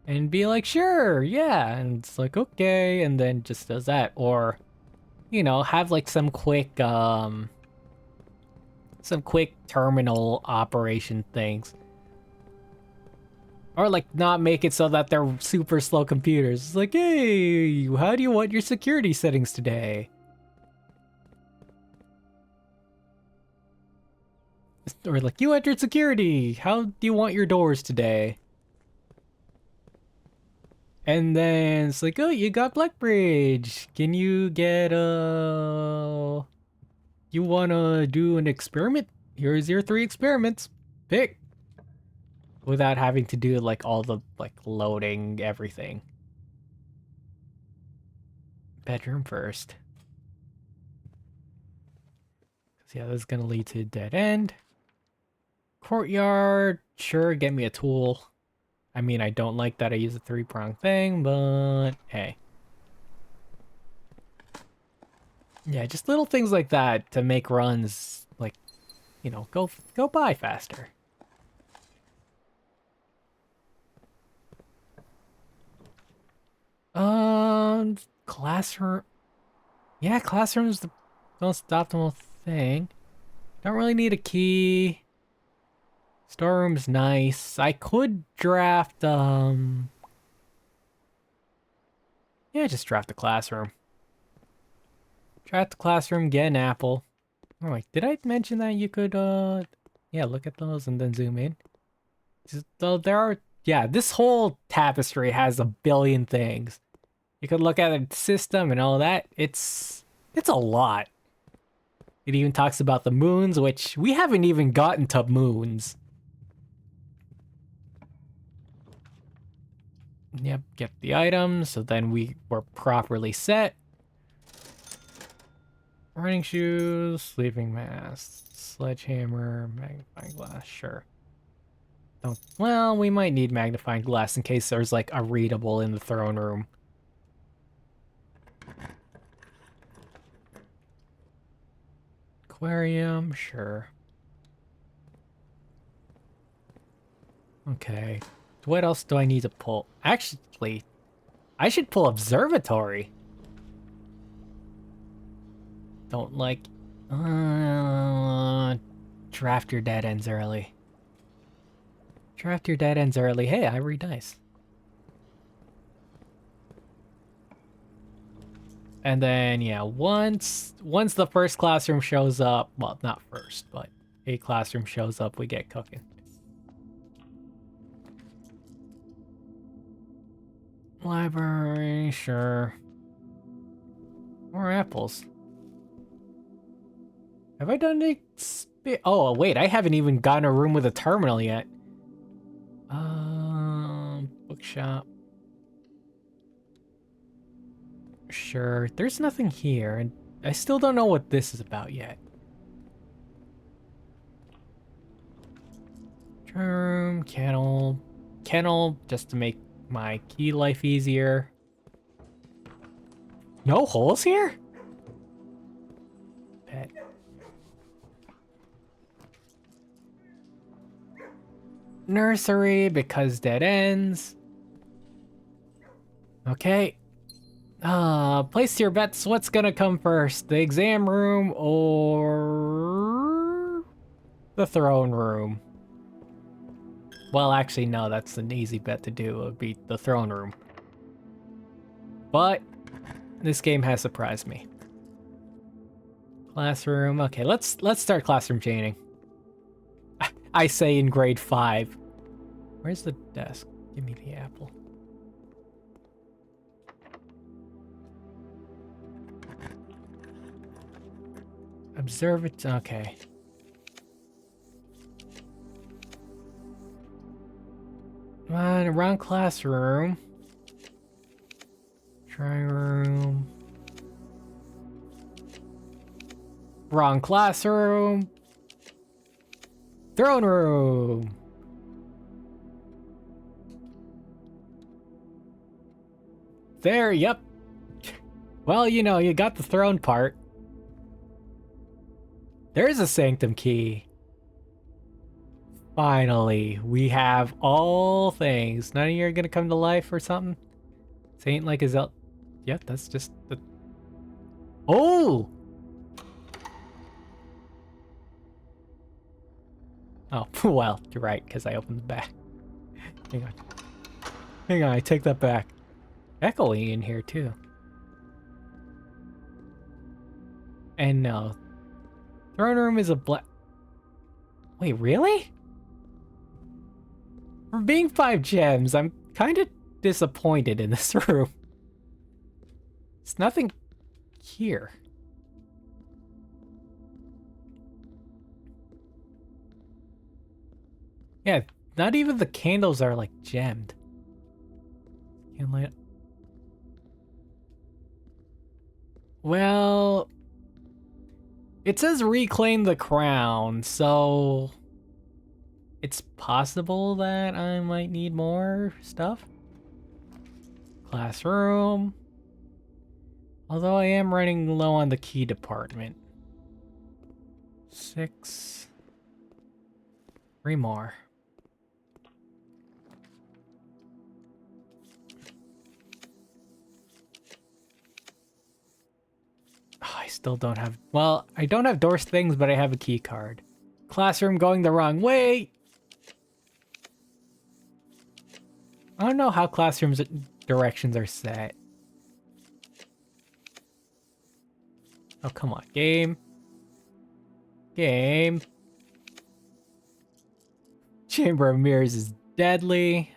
And be like, sure, yeah. And it's like, okay, and then just does that. Or, you know, have like some quick terminal operation things. Or like not make it so that they're super slow computers. It's like, hey, how do you want your security settings today? Or like, you entered security. How do you want your doors today? And then it's like, oh, you got Blackbridge. Can you get you wanna do an experiment? Here's your 3 experiments. Pick. Without having to do like all the like loading everything. Bedroom first. Cause yeah, this is gonna lead to a dead end. Courtyard, sure, get me a tool. I mean, I don't like that I use a 3-prong thing, but hey. Yeah, just little things like that to make runs like, you know, go by faster. Classroom. Yeah, classroom's the most optimal thing. Don't really need a key. Storeroom's nice. I could draft, yeah, just draft the classroom. Draft the classroom, get an apple. Oh, wait, did I mention that you could, yeah, look at those and then zoom in? So there are, yeah, this whole tapestry has a billion things. You could look at the system and all that. It's a lot. It even talks about the moons, which we haven't even gotten to moons. Yep, get the items, so then we were properly set. Running shoes, sleeping mask, sledgehammer, magnifying glass, sure. Don't, well, we might need magnifying glass in case there's like a readable in the throne room. Aquarium, sure. Okay. What else do I need to pull? Actually, I should pull observatory. Don't like... draft your dead ends early. Draft your dead ends early. Hey, I read dice. And then, yeah, once the first classroom shows up, well, not first, but a classroom shows up, we get cooking. Library, sure. More apples. Have I done any oh, wait, I haven't even gotten a room with a terminal yet. Bookshop. Sure, there's nothing here, and I still don't know what this is about yet. Room, kennel, just to make my key life easier. No holes here? Pet. Nursery, because dead ends. Okay. Place your bets. What's gonna come first? The exam room or the throne room? Well, actually, no, that's an easy bet to do. It would be the throne room. But this game has surprised me. Classroom. Okay, let's start classroom chaining. I say in grade 5. Where's the desk? Give me the apple. Observe it. Okay. Come on, around classroom. Drawing room. Wrong classroom. Throne room. There, yep. Well, you know, you got the throne part. There's a sanctum key. Finally, we have all things. None of you are gonna come to life or something? This ain't like a Yep, that's just the... Oh! Oh, well, you're right, because I opened the back. Hang on. Hang on, I take that back. Echoey in here, too. And no. Throne room is a black... Wait, really? For being 5 gems, I'm kind of disappointed in this room. There's nothing here. Yeah, not even the candles are like gemmed. Can't light. Well, it says reclaim the crown, so it's possible that I might need more stuff. Classroom. Although I am running low on the key department. 6. 3 more. Oh, I still don't have... Well, I don't have Door's things, but I have a key card. Classroom going the wrong way! I don't know how classrooms directions are set. Oh, come on. Game. Game. Chamber of Mirrors is deadly.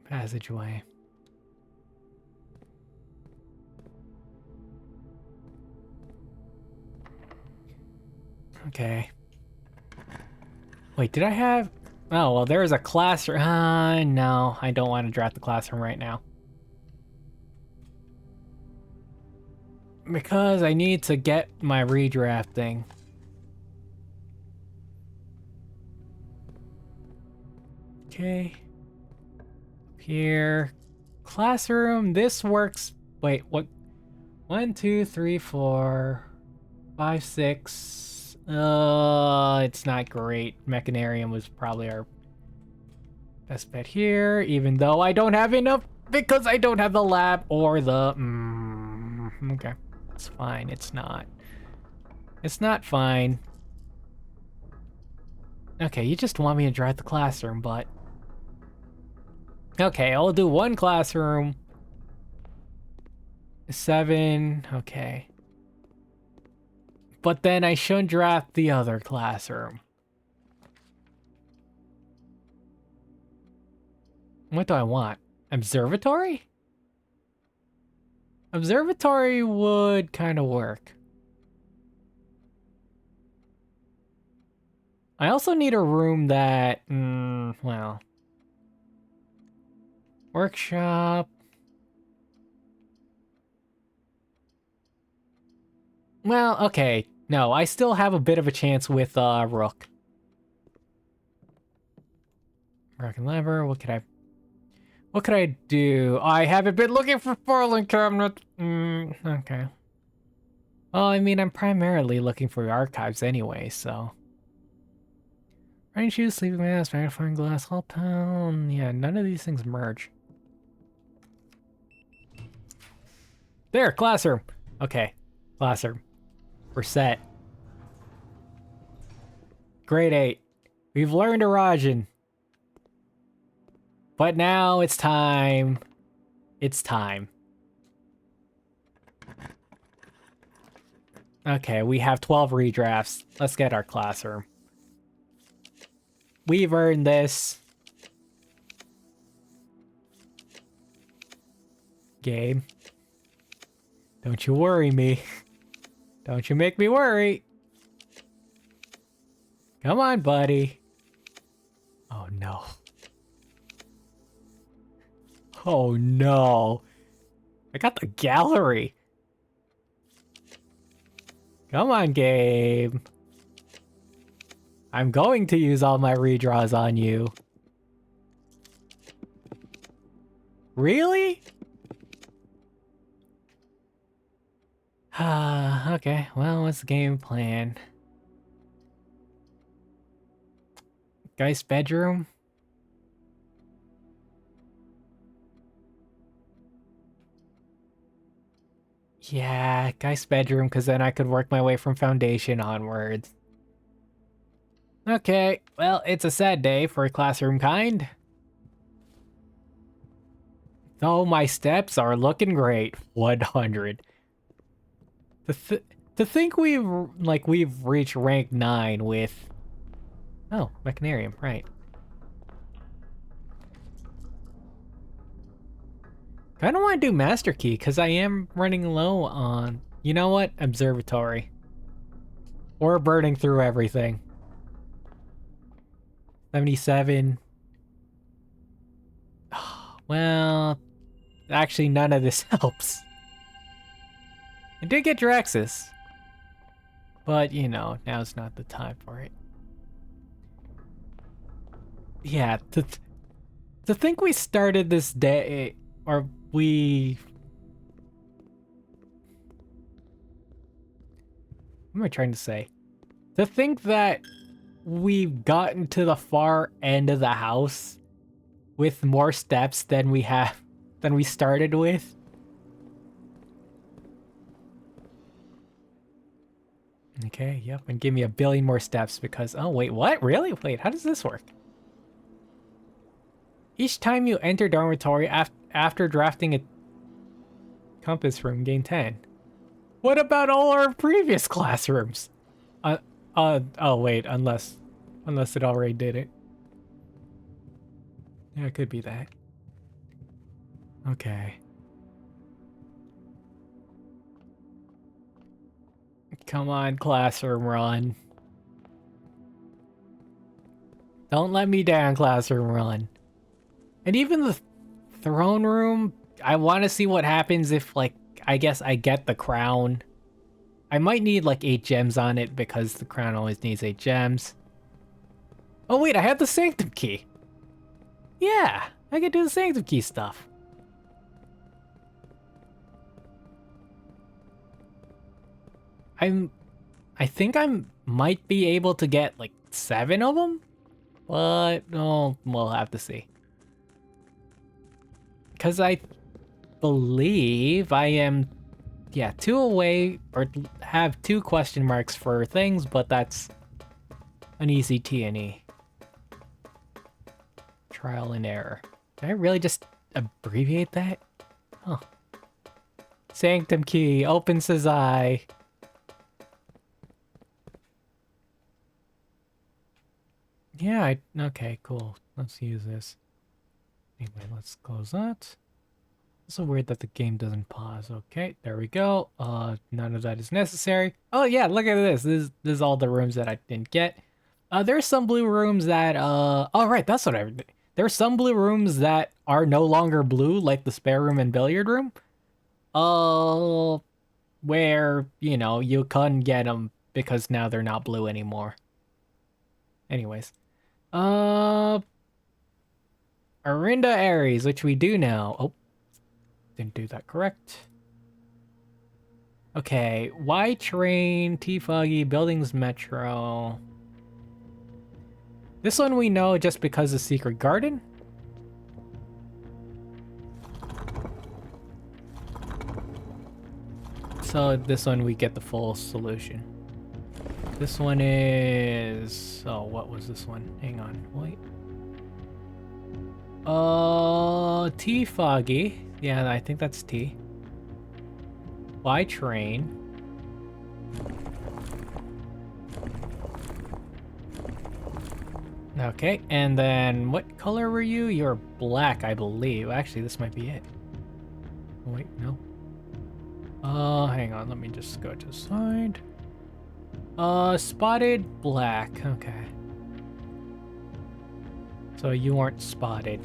Passageway. Okay. Wait, did I have... Oh, well, there's a classroom. No, I don't want to draft the classroom right now. Because I need to get my redrafting. Okay. Up here. Classroom, this works. Wait, what? 1, 2, 3, 4, 5, 6. It's not great. Mechanarium was probably our best bet here, even though I don't have enough because I don't have the lab or the... okay. It's fine. It's not. It's not fine. Okay, you just want me to drive the classroom, but... Okay, I'll do 1 classroom. 7, okay. But then I shouldn't draft the other classroom. What do I want? Observatory? Observatory would kind of work. I also need a room that, well, workshop. Well, okay. No, I still have a bit of a chance with Rook. Rook and lever. What could I do? I haven't been looking for filing cabinets. Okay. Well, I mean, I'm primarily looking for archives anyway, so. Rain shoes, sleeping mask, magnifying glass, whole town. Yeah, none of these things merge. There, classroom. Okay, classroom. We're set. Grade 8. We've learned Erasion. But now it's time. It's time. Okay, we have 12 redrafts. Let's get our classroom. We've earned this. Game. Don't you worry me. Don't you make me worry. Come on, buddy. Oh, no. Oh, no. I got the gallery. Come on, game. I'm going to use all my redraws on you. Really? Okay, well, what's the game plan? Guy's bedroom? Yeah, guy's bedroom, because then I could work my way from foundation onwards. Okay, well, it's a sad day for classroom kind. Though my steps are looking great. 100. To think we've reached rank 9 with... Oh, Mechanarium, right. I don't want to do Master Key, because I am running low on... You know what? Observatory. We're burning through everything. 77. Well, actually none of this helps. I did get Draxus. But, you know, now's not the time for it. Yeah, to think we started this day, or we... What am I trying to say? To think that we've gotten to the far end of the house with more steps than we started with. Okay, yep, and give me a billion more steps because, oh wait, what? Really? Wait, how does this work? Each time you enter dormitory after drafting a compass room, gain 10. What about all our previous classrooms? Oh wait, unless it already did it. Yeah, it could be that. Okay. Come on, classroom run. Don't let me down, classroom run. And even the throne room, I want to see what happens if, like, I guess I get the crown. I might need, like, 8 gems on it because the crown always needs 8 gems. Oh, wait, I have the Sanctum Key. Yeah, I can do the Sanctum Key stuff. I think I might be able to get, like, 7 of them? But, oh, we'll have to see. Because I believe I am, yeah, 2 away, or have 2 question marks for things, but that's an easy T&E. Trial and error. Did I really just abbreviate that? Huh. Sanctum Key, open says I. Yeah, okay, cool. Let's use this. Anyway, let's close that. It's so weird that the game doesn't pause. Okay, there we go. None of that is necessary. Oh yeah, look at this. This is all the rooms that I didn't get. There's some blue rooms that oh right, that's what I there's some blue rooms that are no longer blue, like the spare room and billiard room. Uh where, you know, you couldn't get them because now they're not blue anymore. Anyways. Uh Arinda Aries, which we do now. Oh, didn't do that correct. Okay, Y train, T Foggy, Buildings Metro. This one we know just because of Secret Garden. So this one we get the full solution. This one is... Oh, what was this one? Hang on, wait. T Foggy. Yeah, I think that's T. Y train. Okay, and then what color were you? You're black, I believe. Actually, this might be it. Oh, wait, no. Hang on, let me just go to the side. Spotted black. Okay. So you weren't spotted.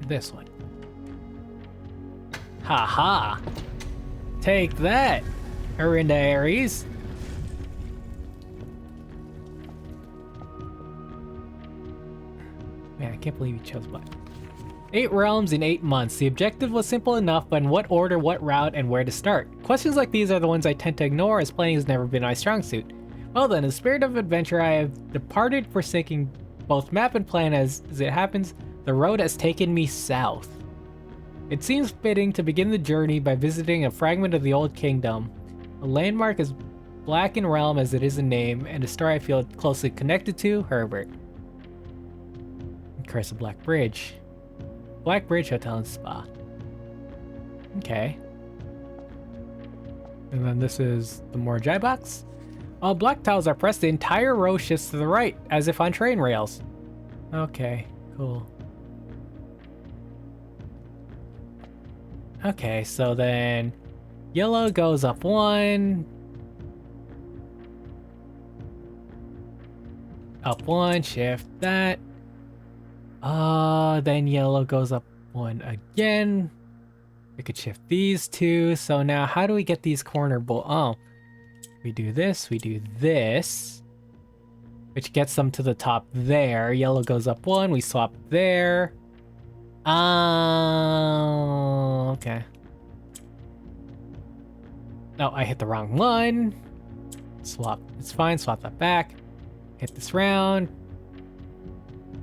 This one. Haha. Take that, Arinda Aries. Man, I can't believe you chose black. 8 realms in 8 months. The objective was simple enough, but in what order, what route, and where to start? Questions like these are the ones I tend to ignore, as planning has never been my strong suit. Well then, in the spirit of adventure, I have departed, forsaking both map and plan. As it happens, the road has taken me south. It seems fitting to begin the journey by visiting a fragment of the old kingdom. A landmark as black in realm as it is in name, and a story I feel closely connected to, Herbert. Curse of Black Bridge. Black Bridge Hotel and Spa. Okay. And then this is the Morjai box. All black tiles are pressed, the entire row shifts to the right, as if on train rails. Okay, cool. Okay, so then yellow goes up 1. Up 1, shift that. Then yellow goes up 1 again. We could shift these 2. So now how do we get these corner Oh, we do this, which gets them to the top there. Yellow goes up 1, we swap there. Okay. No, I hit the wrong one. Swap, it's fine, swap that back. Hit this round.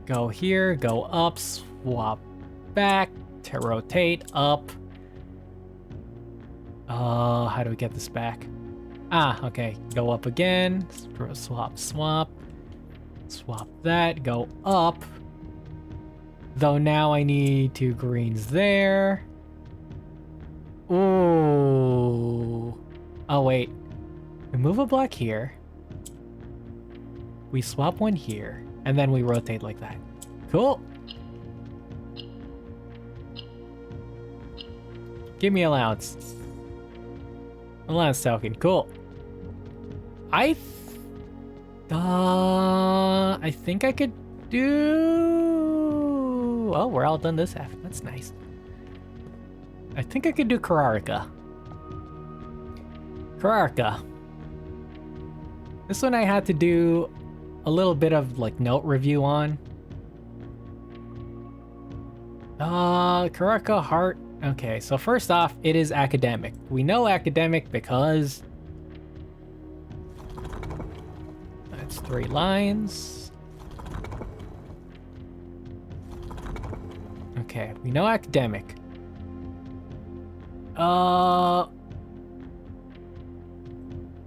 Go here, go up, swap back to rotate up. How do we get this back? Okay, go up again, swap, swap that, go up. Though now I need 2 greens there. Ooh. Oh wait, we move a black here. We swap 1 here. And then we rotate like that. Cool. Give me allowance. Allowance token. Cool. I think I could do... Oh, we're all done this half. That's nice. I think I could do Kararika. Kararika. This one I had to do a little bit of like note review on. Karaka Heart. Okay, so first off, it is academic. We know academic because that's 3 lines. Okay, we know academic.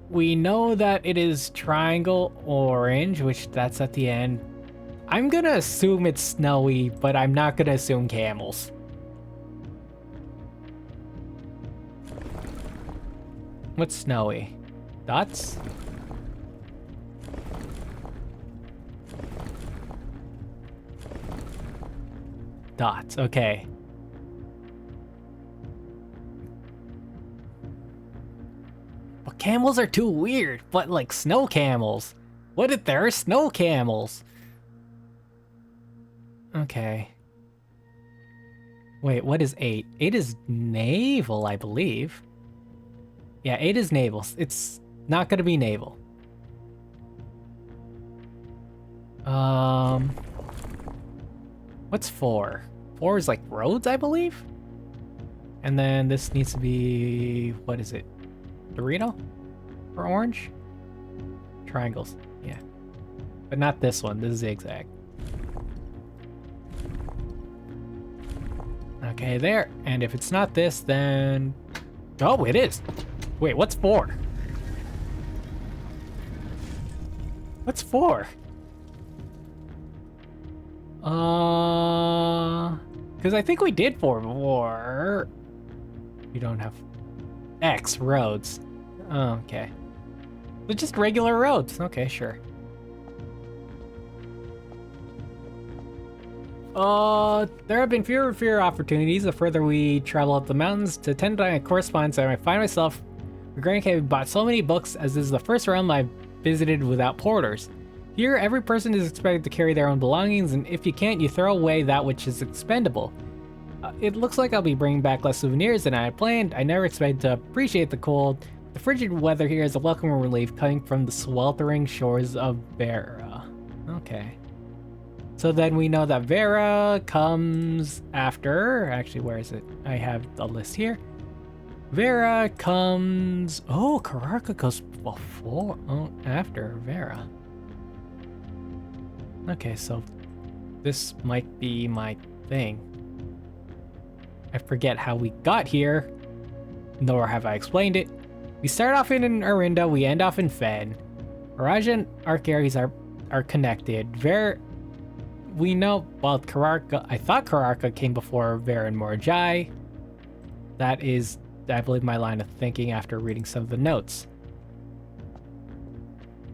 We know that it is triangle orange, which that's at the end. I'm gonna assume it's snowy, but I'm not gonna assume camels. What's snowy? Dots? dots. Okay. But camels are too weird. But like snow camels. What if there are snow camels? Okay. Wait, what is 8? 8 is naval, I believe. Yeah, 8 is naval. It's not gonna be naval. What's 4? 4 is like roads, I believe? And then this needs to be, what is it? Dorito? Or orange? Triangles, yeah. But not this one, this is zigzag. Okay, there. And if it's not this, then... Oh, it is. Wait, what's 4? What's 4? Because I think we did 4 before. We don't have X roads. Oh, okay. They're just regular roads. Okay, sure. There have been fewer and fewer opportunities the further we travel up the mountains to attend a correspondence, and I find myself regretting having bought so many books, as this is the first realm I've visited without porters. Here, every person is expected to carry their own belongings, and if you can't, you throw away that which is expendable. It looks like I'll be bringing back less souvenirs than I had planned. I never expected to appreciate the cold. The frigid weather here is a welcome relief coming from the sweltering shores of Vera. Okay. So then we know that Vera comes after... Actually, where is it? I have the list here. Vera comes... Oh, Kararka goes before... Oh, after Vera. Okay, so this might be my thing. I forget how we got here, nor have I explained it. We start off in Arinda, we end off in Fen. Araja and Arcaries are connected. We know, well, Kararka, I thought Kararka came before Vera and Morjai. That is, I believe, my line of thinking after reading some of the notes.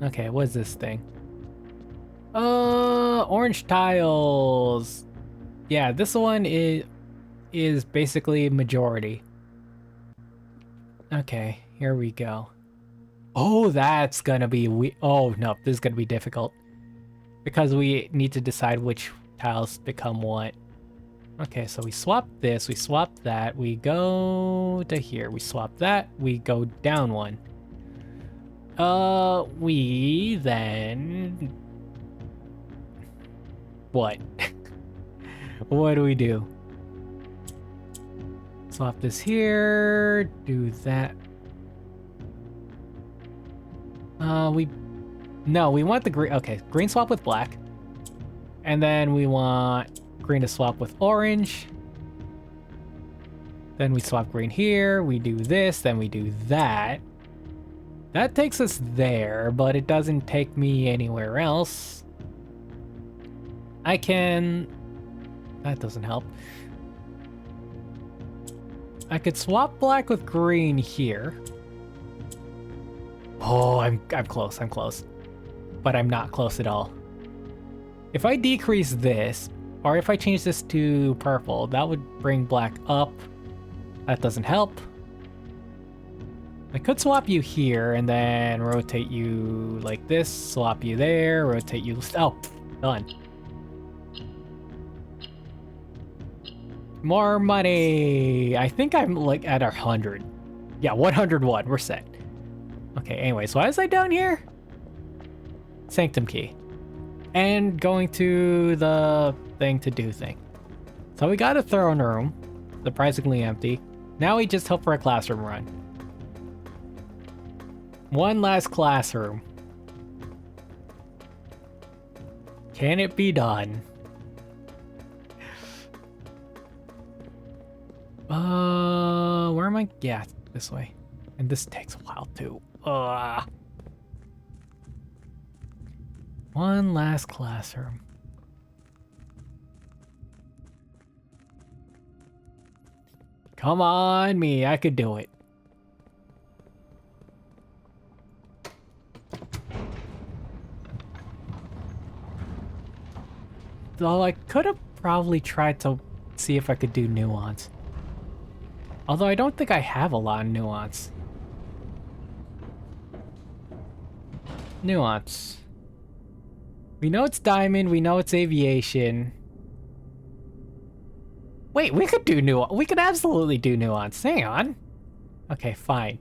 Okay, what is this thing? Orange tiles. Yeah, this one is basically majority. Okay, here we go. Oh, that's gonna be oh no, this is gonna be difficult. Because we need to decide which tiles become what. Okay, so we swap this, we swap that, we go to here, we swap that, we go down one. We then... What? What do we do? Swap this here, do that. No, we want the green. Okay, green swap with black. And then we want green to swap with orange. Then we swap green here, we do this, then we do that. That takes us there, but it doesn't take me anywhere else. I can... That doesn't help. I could swap black with green here. Oh, I'm close, I'm close. But I'm not close at all. If I decrease this, or if I change this to purple, that would bring black up. That doesn't help. I could swap you here and then rotate you like this, swap you there, rotate you... Oh, done. More money! I think I'm like at 100. Yeah, 101, we're set. Okay, anyways, why was I down here? Sanctum key. And going to the thing to do thing. So we got a throne room, surprisingly empty. Now we just hope for a classroom run. One last classroom. Can it be done? Where am I? Yeah, this way. And this takes a while too. One last classroom. Come on, me. I could do it. Though I could have probably tried to see if I could do nuance. Although I don't think I have a lot of nuance. Nuance. We know it's diamond, we know it's aviation. Wait, we could do nuance. We could absolutely do nuance. Hang on. Okay, fine.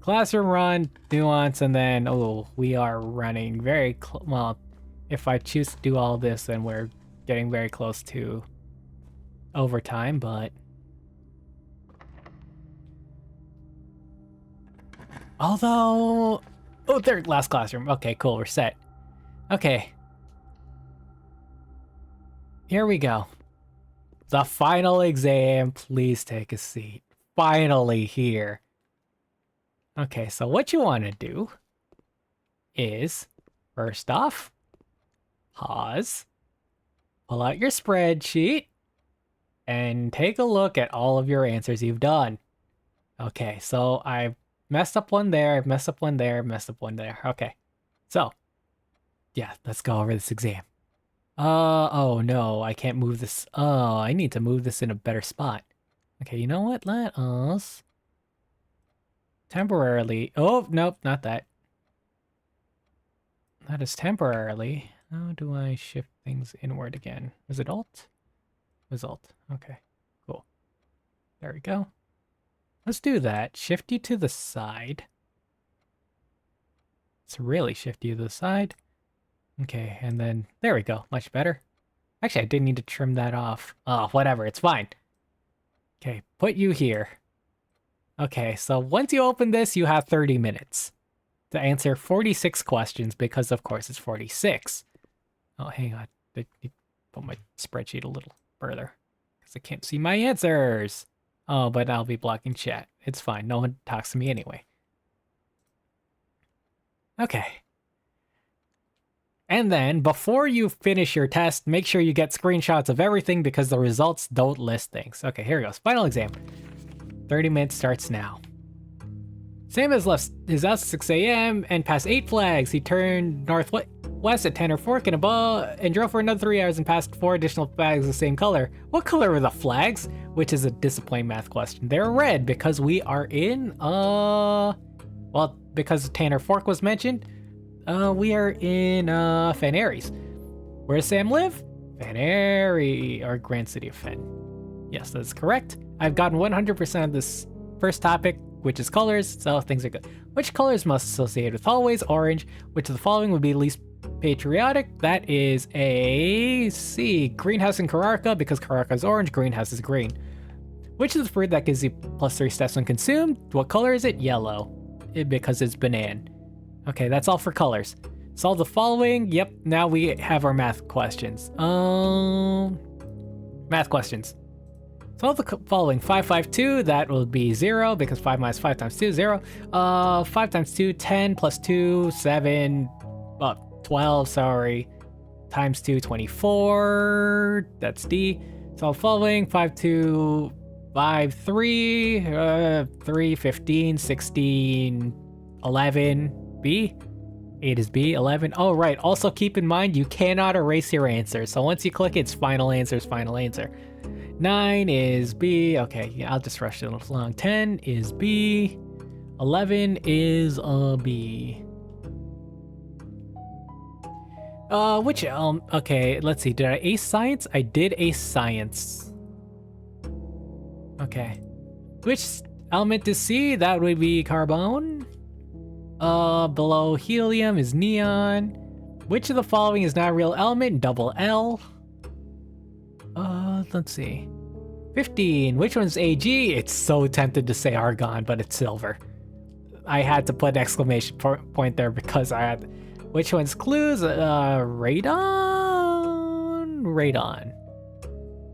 Classroom run, nuance, and then, oh, we are running very well, if I choose to do all this, then we're getting very close to overtime, but... Although... Oh, third last classroom. Okay, cool, we're set. Okay. Here we go. The final exam, please take a seat. Finally here. Okay, so what you want to do is, first off, pause, pull out your spreadsheet, and take a look at all of your answers you've done. Okay, so I've messed up one there, I've messed up one there, messed up one there. Okay, so, yeah, let's go over this exam. Oh no, I can't move this. Oh, I need to move this in a better spot. Okay, you know what? Let us... temporarily... Oh, nope, not that. That is temporarily. How do I shift things inward again? Was it Alt? It was Alt. Okay, cool. There we go. Let's do that. Shift you to the side. Let's really shift you to the side. Okay, and then there we go. Much better. Actually, I didn't need to trim that off. Oh, whatever. It's fine. Okay, put you here. Okay, so once you open this, you have 30 minutes to answer 46 questions because, of course, it's 46. Oh, hang on. I need to put my spreadsheet a little further because I can't see my answers. Oh, but I'll be blocking chat. It's fine. No one talks to me anyway. Okay. And then, before you finish your test, make sure you get screenshots of everything because the results don't list things. Okay, here goes. Final exam. 30 minutes starts now. Sam has left his house at 6 a.m. and passed 8 flags. He turned northwest at Tanner Fork and drove for another 3 hours and passed 4 additional flags of the same color. What color were the flags? Which is a disappointing math question. They're red because we are in, well, because Tanner Fork was mentioned, we are in, Fen Aries. Where does Sam live? Fen Aries, or Grand City of Fen. Yes, that's correct. I've gotten 100% of this first topic, which is colors, so things are good. Which colors must associate with hallways? Orange. Which of the following would be least patriotic? That is a C. Greenhouse in Kararka, because Kararka is orange, greenhouse is green. Which is the fruit that gives you +3 steps when consumed? What color is it? Yellow. Because it's banana. Okay, that's all for colors. Solve the following. Yep, now we have our math questions. Math questions. Solve the following. 5, 5, 2, that will be 0 because 5 minus 5 times 2 is 0. 5 times 2, 10 plus 2, 7, 12, sorry. Times 2, 24, that's D. Solve the following. 5, 2, 5, 3, 3, 15, 16, 11, B. 8 is B, 11. Oh, right. Also keep in mind, you cannot erase your answer. So once you click, it's final answer is final answer. 9 is B. Okay, yeah, I'll just rush it along. 10 is B. 11 is B. Okay, let's see. Did I ace science? I did ace science. Okay. Which element is C? That would be carbon. Below helium is neon. Which of the following is not a real element? Double L. Let's see. 15. Which one's AG? It's so tempted to say argon, but it's silver. I had to put an exclamation point there because I had... Which one's clues? Radon? Radon.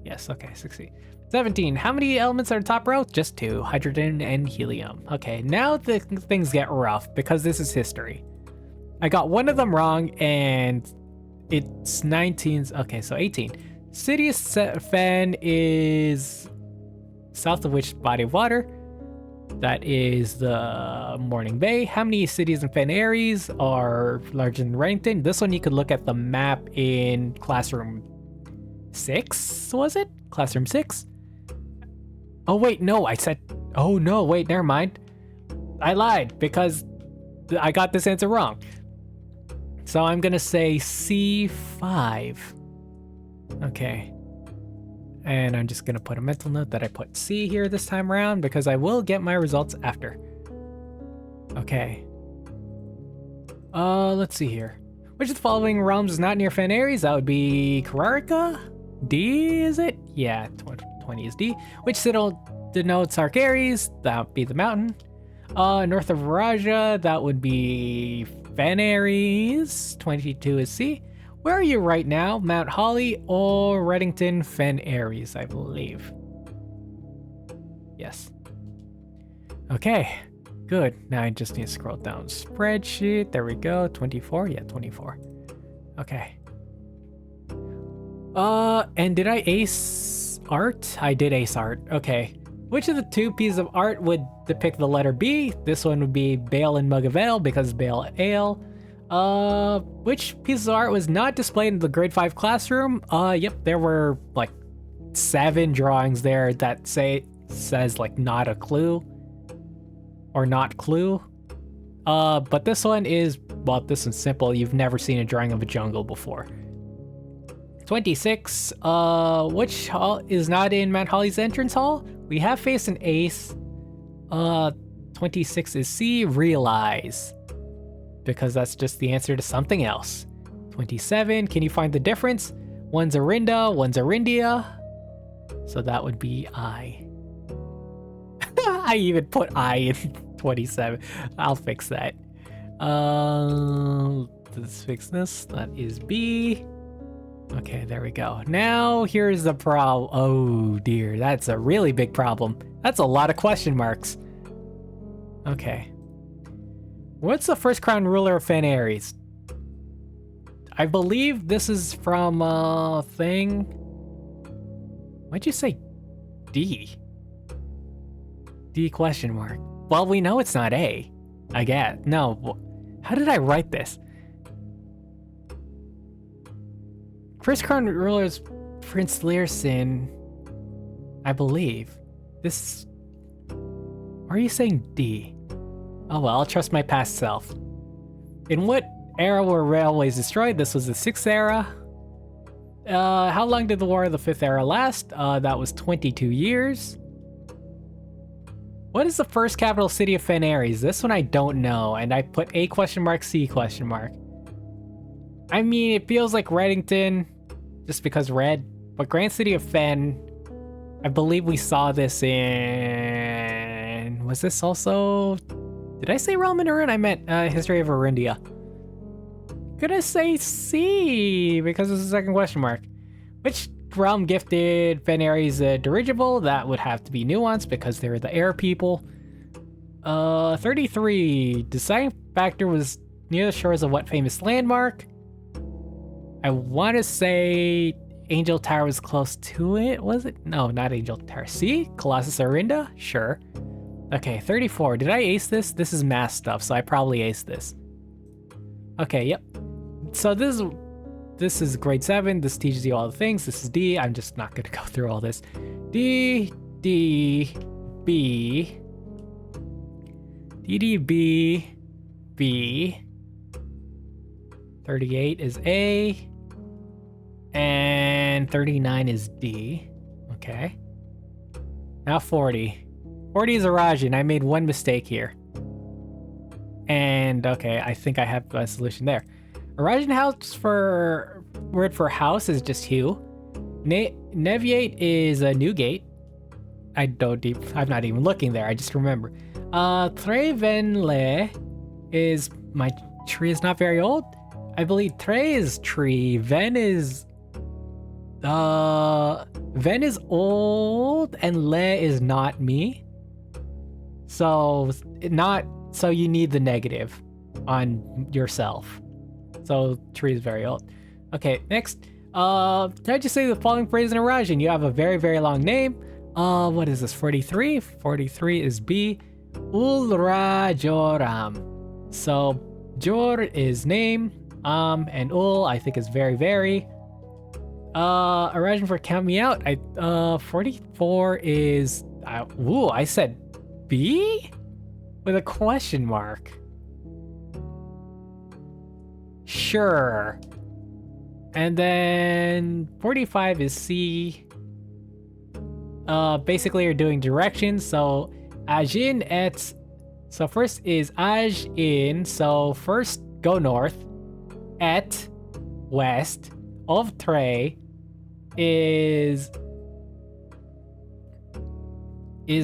Yes, okay, 16. 17. How many elements are the top row? Just 2. Hydrogen and helium. Okay, now things get rough because this is history. I got one of them wrong and it's 19. Okay, so 18. City of Fen is south of which body of water? That is the Morning Bay. How many cities in Fen Aries are larger than Reddington? This one you could look at the map in classroom 6, was it? Classroom 6? Oh, wait, no, I said... Oh, no, wait, never mind. I lied because I got this answer wrong. So I'm gonna say C5. Okay. And I'm just gonna put a mental note that I put C here this time around because I will get my results after. Okay. Let's see here. Which of the following realms is not near Fen Ares? That would be Kararika? D, is it? Yeah, 20 is D. Which citadel denotes Arc Ares? That would be the mountain. North of Raja, that would be Fen Ares. 22 is C. Where are you right now? Mount Holly or Reddington Fen Ares, I believe. Yes. Okay, good. Now I just need to scroll down spreadsheet. There we go. 24. Yeah, 24. Okay. And did I ace art? I did ace art. Okay. Which of the two pieces of art would depict the letter B? This one would be Bale and Mug of Ale because Bale Ale. Which piece of art was not displayed in the grade 5 classroom? Yep, there were like 7 drawings there that says like not a clue or not clue. But this one is, well, this one's simple. You've never seen a drawing of a jungle before. 26, which hall is not in Mount Holly's entrance hall? We have faced an ace. 26 is C, realize. Because that's just the answer to something else. 27, can you find the difference? One's Arinda, one's Arindia. So that would be I. I even put I in 27. I'll fix that. Let's fix this. That is B. Okay, there we go. Now here's the problem. Oh dear, that's a really big problem. That's a lot of question marks. Okay. What's the first crown ruler of Fen Ares? I believe this is from thing. Why'd you say D? D question mark. Well, we know it's not A. I guess. No. How did I write this? First crown ruler is Prince Learson. I believe. This. Are you saying D? Oh well, I'll trust my past self. In what era were railways destroyed? This was the 6th era. How long did the War of the 5th era last? That was 22 years. What is the first capital city of Fen Ares? This one I don't know, and I put A question mark, C question mark. I mean, it feels like Reddington, just because red, but Grand City of Fen, I believe we saw this in... Was this also... Did I say Realm in Arun? I meant History of Arindia. Gonna say C, because it's the second question mark. Which realm gifted Fen Ares a dirigible? That would have to be Nuance, because they're the air people. 33. Deciding factor was near the shores of what famous landmark? I want to say Angel Tower was close to it, was it? No, not Angel Tower. C? Colossus Arinda? Sure. Okay, 34. Did I ace this? This is math stuff, so I probably aced this. Okay, yep. So this is grade 7. This teaches you all the things. This is D. I'm just not going to go through all this. D, D, B. D, D, B, B. 38 is A. And 39 is D. Okay. Now 40. 40 is Arajan. I made one mistake here. And okay, I think I have a solution there. Arajan house for word for house is just hue. Neviate is a new gate. I'm not even looking there. I just remember. Trevenle is my tree is not very old. I believe Tre is tree. Ven is old and Le is not me. So you need the negative on yourself. So tree is very old. Okay, next. Can I just say the following phrase in Arajan? You have a very, very long name. What is this? 43? 43 is B. Ulrajoram. So Jor is name. And Ul I think is very, very. Imagine for count me out. 44 is, I said B? With a question mark. Sure. And then 45 is C. Basically you're doing directions, so Ajin et. So first is Aj in, so first go north. Et west. Of Tre is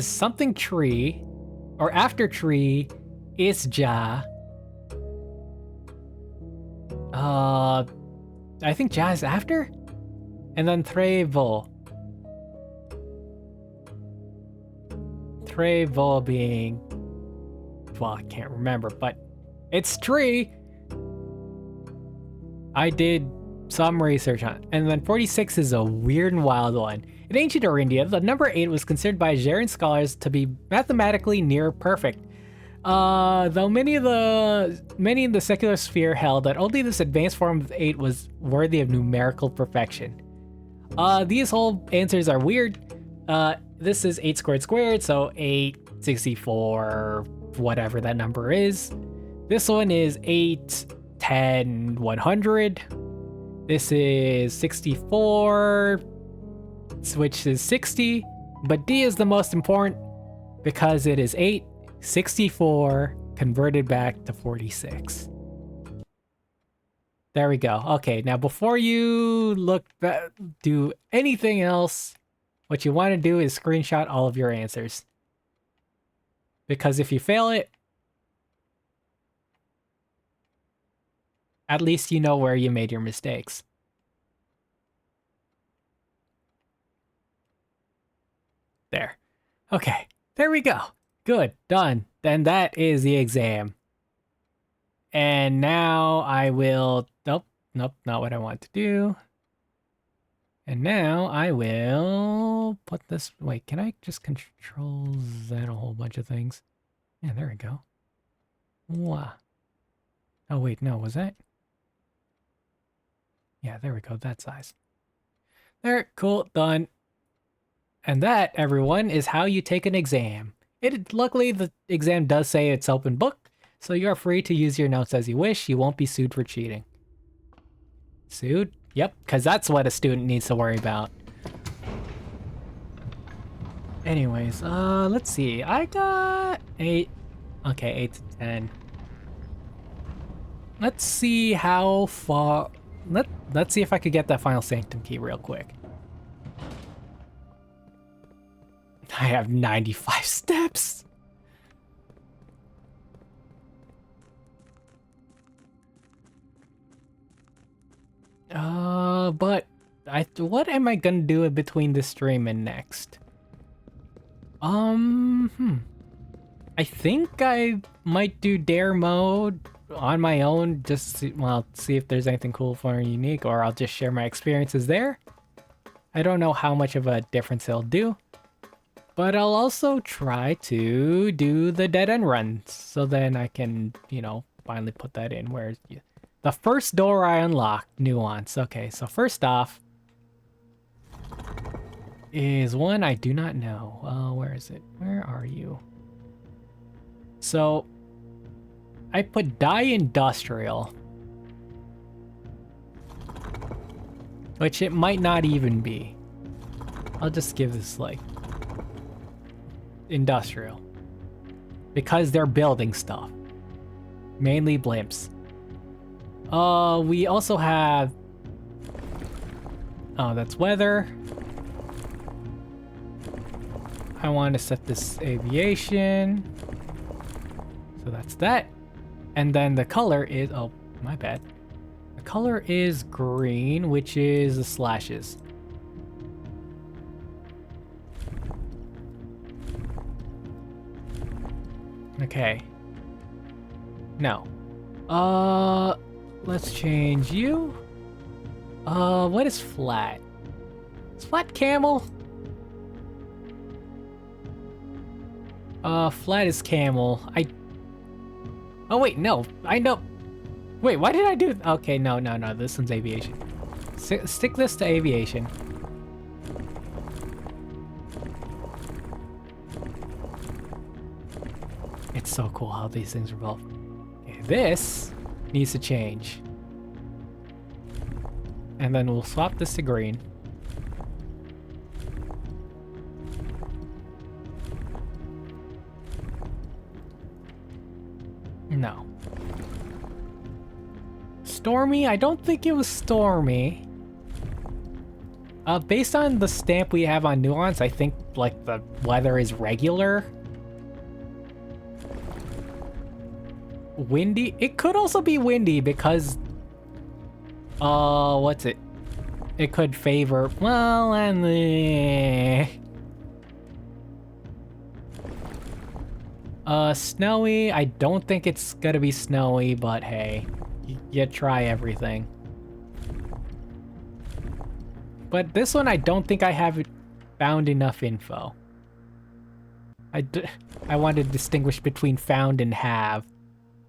something tree, or after tree is Ja. I think Ja is after, and then Trevo being, well, I can't remember, but it's tree. I did some research on it. And then 46 is a weird and wild one. In ancient India, the number 8 was considered by Algerian scholars to be mathematically near perfect. Though many in the secular sphere held that only this advanced form of 8 was worthy of numerical perfection. These whole answers are weird. This is 8 squared squared, so 8, 64, whatever that number is. This one is 8, 10, 100. This is 64, which is 60, but D is the most important because it is 8, 64, converted back to 46. There we go. Okay, now before you do anything else, what you want to do is screenshot all of your answers. Because if you fail it, at least you know where you made your mistakes. There. Okay, there we go. Good, done. Then that is the exam. And now I will... Nope, not what I want to do. And now I will put this... Wait, can I just control Z a whole bunch of things? Yeah, there we go. Wow. Oh, wait, no, was that... Yeah, there we go, that size. There, cool, done. And that, everyone, is how you take an exam. Luckily, the exam does say it's open book, so you are free to use your notes as you wish. You won't be sued for cheating. Sued? Yep, because that's what a student needs to worry about. Anyways, let's see. I got 8. Okay, 8 to 10. Let's see how far... Let's see if I could get that Final Sanctum key real quick. I have 95 steps. But what am I gonna do in between this stream and next? I think I might do dare mode on my own, just see if there's anything cool, fun, or unique, or I'll just share my experiences there. I don't know how much of a difference it'll do, but I'll also try to do the dead end runs, so then I can, finally put that in. Where's the first door I unlocked? Nuance. Okay, so first off is one I do not know. Where is it? Where are you? So I put dye industrial, which it might not even be. I'll just give this like industrial because they're building stuff, mainly blimps. We also have, oh, that's weather. I want to set this aviation, so that's that. And then the color is, oh, my bad. The color is green, which is the slashes. Okay. No. Let's change you. What is flat? Is flat camel? Flat is camel. Oh wait, no. I know. Wait, why did I do... Okay, no. This one's aviation. Stick this to aviation. It's so cool how these things revolve. Okay, this needs to change. And then we'll swap this to green. No. Stormy? I don't think it was stormy. Based on the stamp we have on Nuance, I think, like, the weather is regular. Windy? It could also be windy because... what's it? It could favor... Well, and... Snowy? I don't think it's gonna be snowy, but hey. You try everything. But this one, I don't think I have found enough info. I want to distinguish between found and have.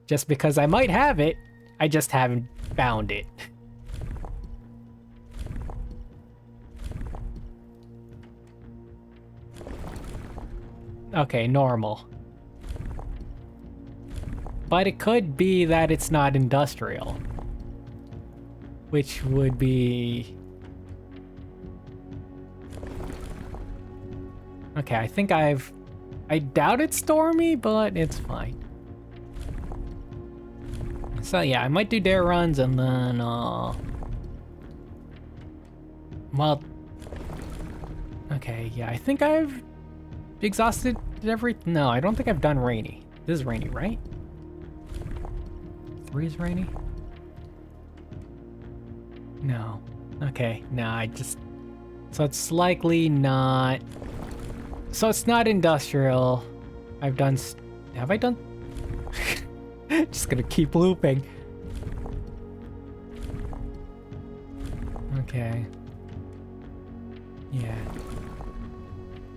Just because I might have it, I just haven't found it. Okay, normal. But it could be that it's not industrial. Which would be... Okay, I think I doubt it's stormy, but it's fine. So yeah, I might do dare runs and then, well... Okay, yeah, I think I've exhausted every... No, I don't think I've done rainy. This is rainy, right? 3 is rainy? No. Okay, no, I just... So it's likely not... So it's not industrial. I've done... Have I done... Just gonna keep looping. Okay. Yeah.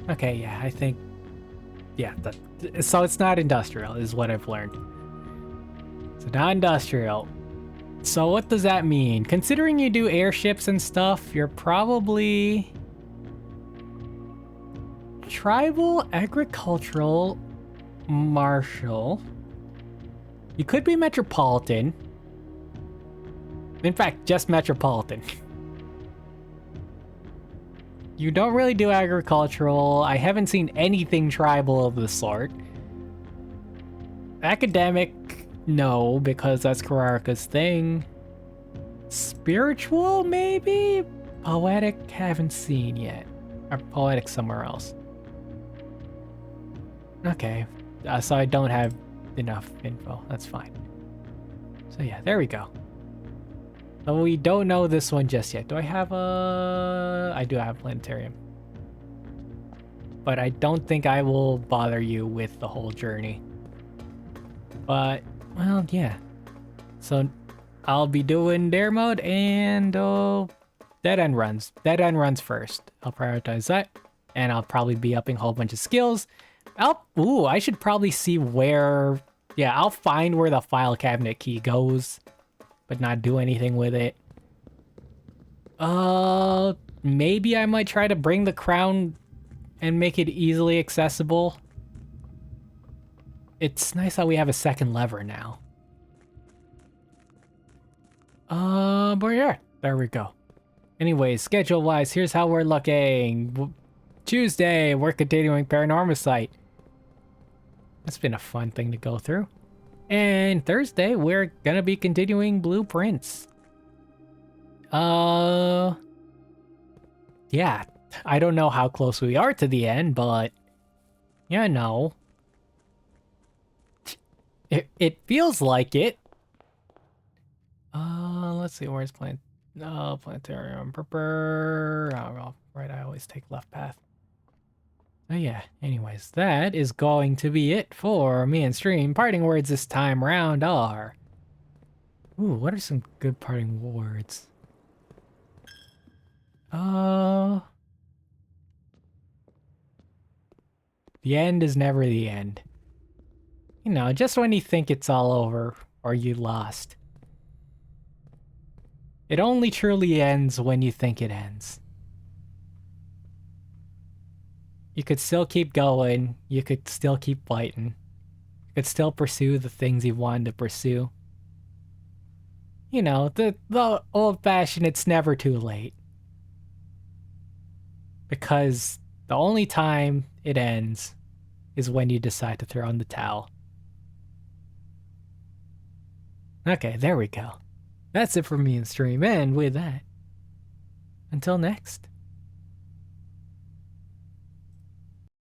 Okay, yeah, I think... Yeah, so it's not industrial, is what I've learned. So not industrial. So what does that mean? Considering you do airships and stuff, you're probably... Tribal, agricultural, martial. You could be metropolitan. In fact, just metropolitan. You don't really do agricultural. I haven't seen anything tribal of the sort. Academic, no, because that's Kararaka's thing. Spiritual, maybe? Poetic, haven't seen yet. Or poetic somewhere else. Okay, so I don't have enough info. That's fine. So yeah, there we go. So we don't know this one just yet. Do I have a... I do have a planetarium. But I don't think I will bother you with the whole journey. But, well, yeah. So I'll be doing dare mode and dead end runs. Dead end runs first. I'll prioritize that. And I'll probably be upping a whole bunch of skills. Ooh, I should probably see where... Yeah, I'll find where the file cabinet key goes. But not do anything with it. Maybe I might try to bring the crown and make it easily accessible. It's nice that we have a second lever now. But yeah, there we go. Anyways, schedule-wise, here's how we're looking. Tuesday, we're continuing Paranormal Site. That's been a fun thing to go through. And Thursday, we're gonna be continuing Blueprints. Yeah, I don't know how close we are to the end, but yeah, no. It feels like it. Let's see, where's planetarium. Oh, right, I always take left path. Oh yeah, anyways, that is going to be it for me and stream. Parting words this time round are... Ooh, what are some good parting words? The end is never the end. You know, just when you think it's all over, or you lost. It only truly ends when you think it ends. You could still keep going. You could still keep fighting. You could still pursue the things you wanted to pursue. You know, the old-fashioned it's never too late. Because the only time it ends is when you decide to throw in the towel. Okay, there we go. That's it for me in stream, and with that, until next.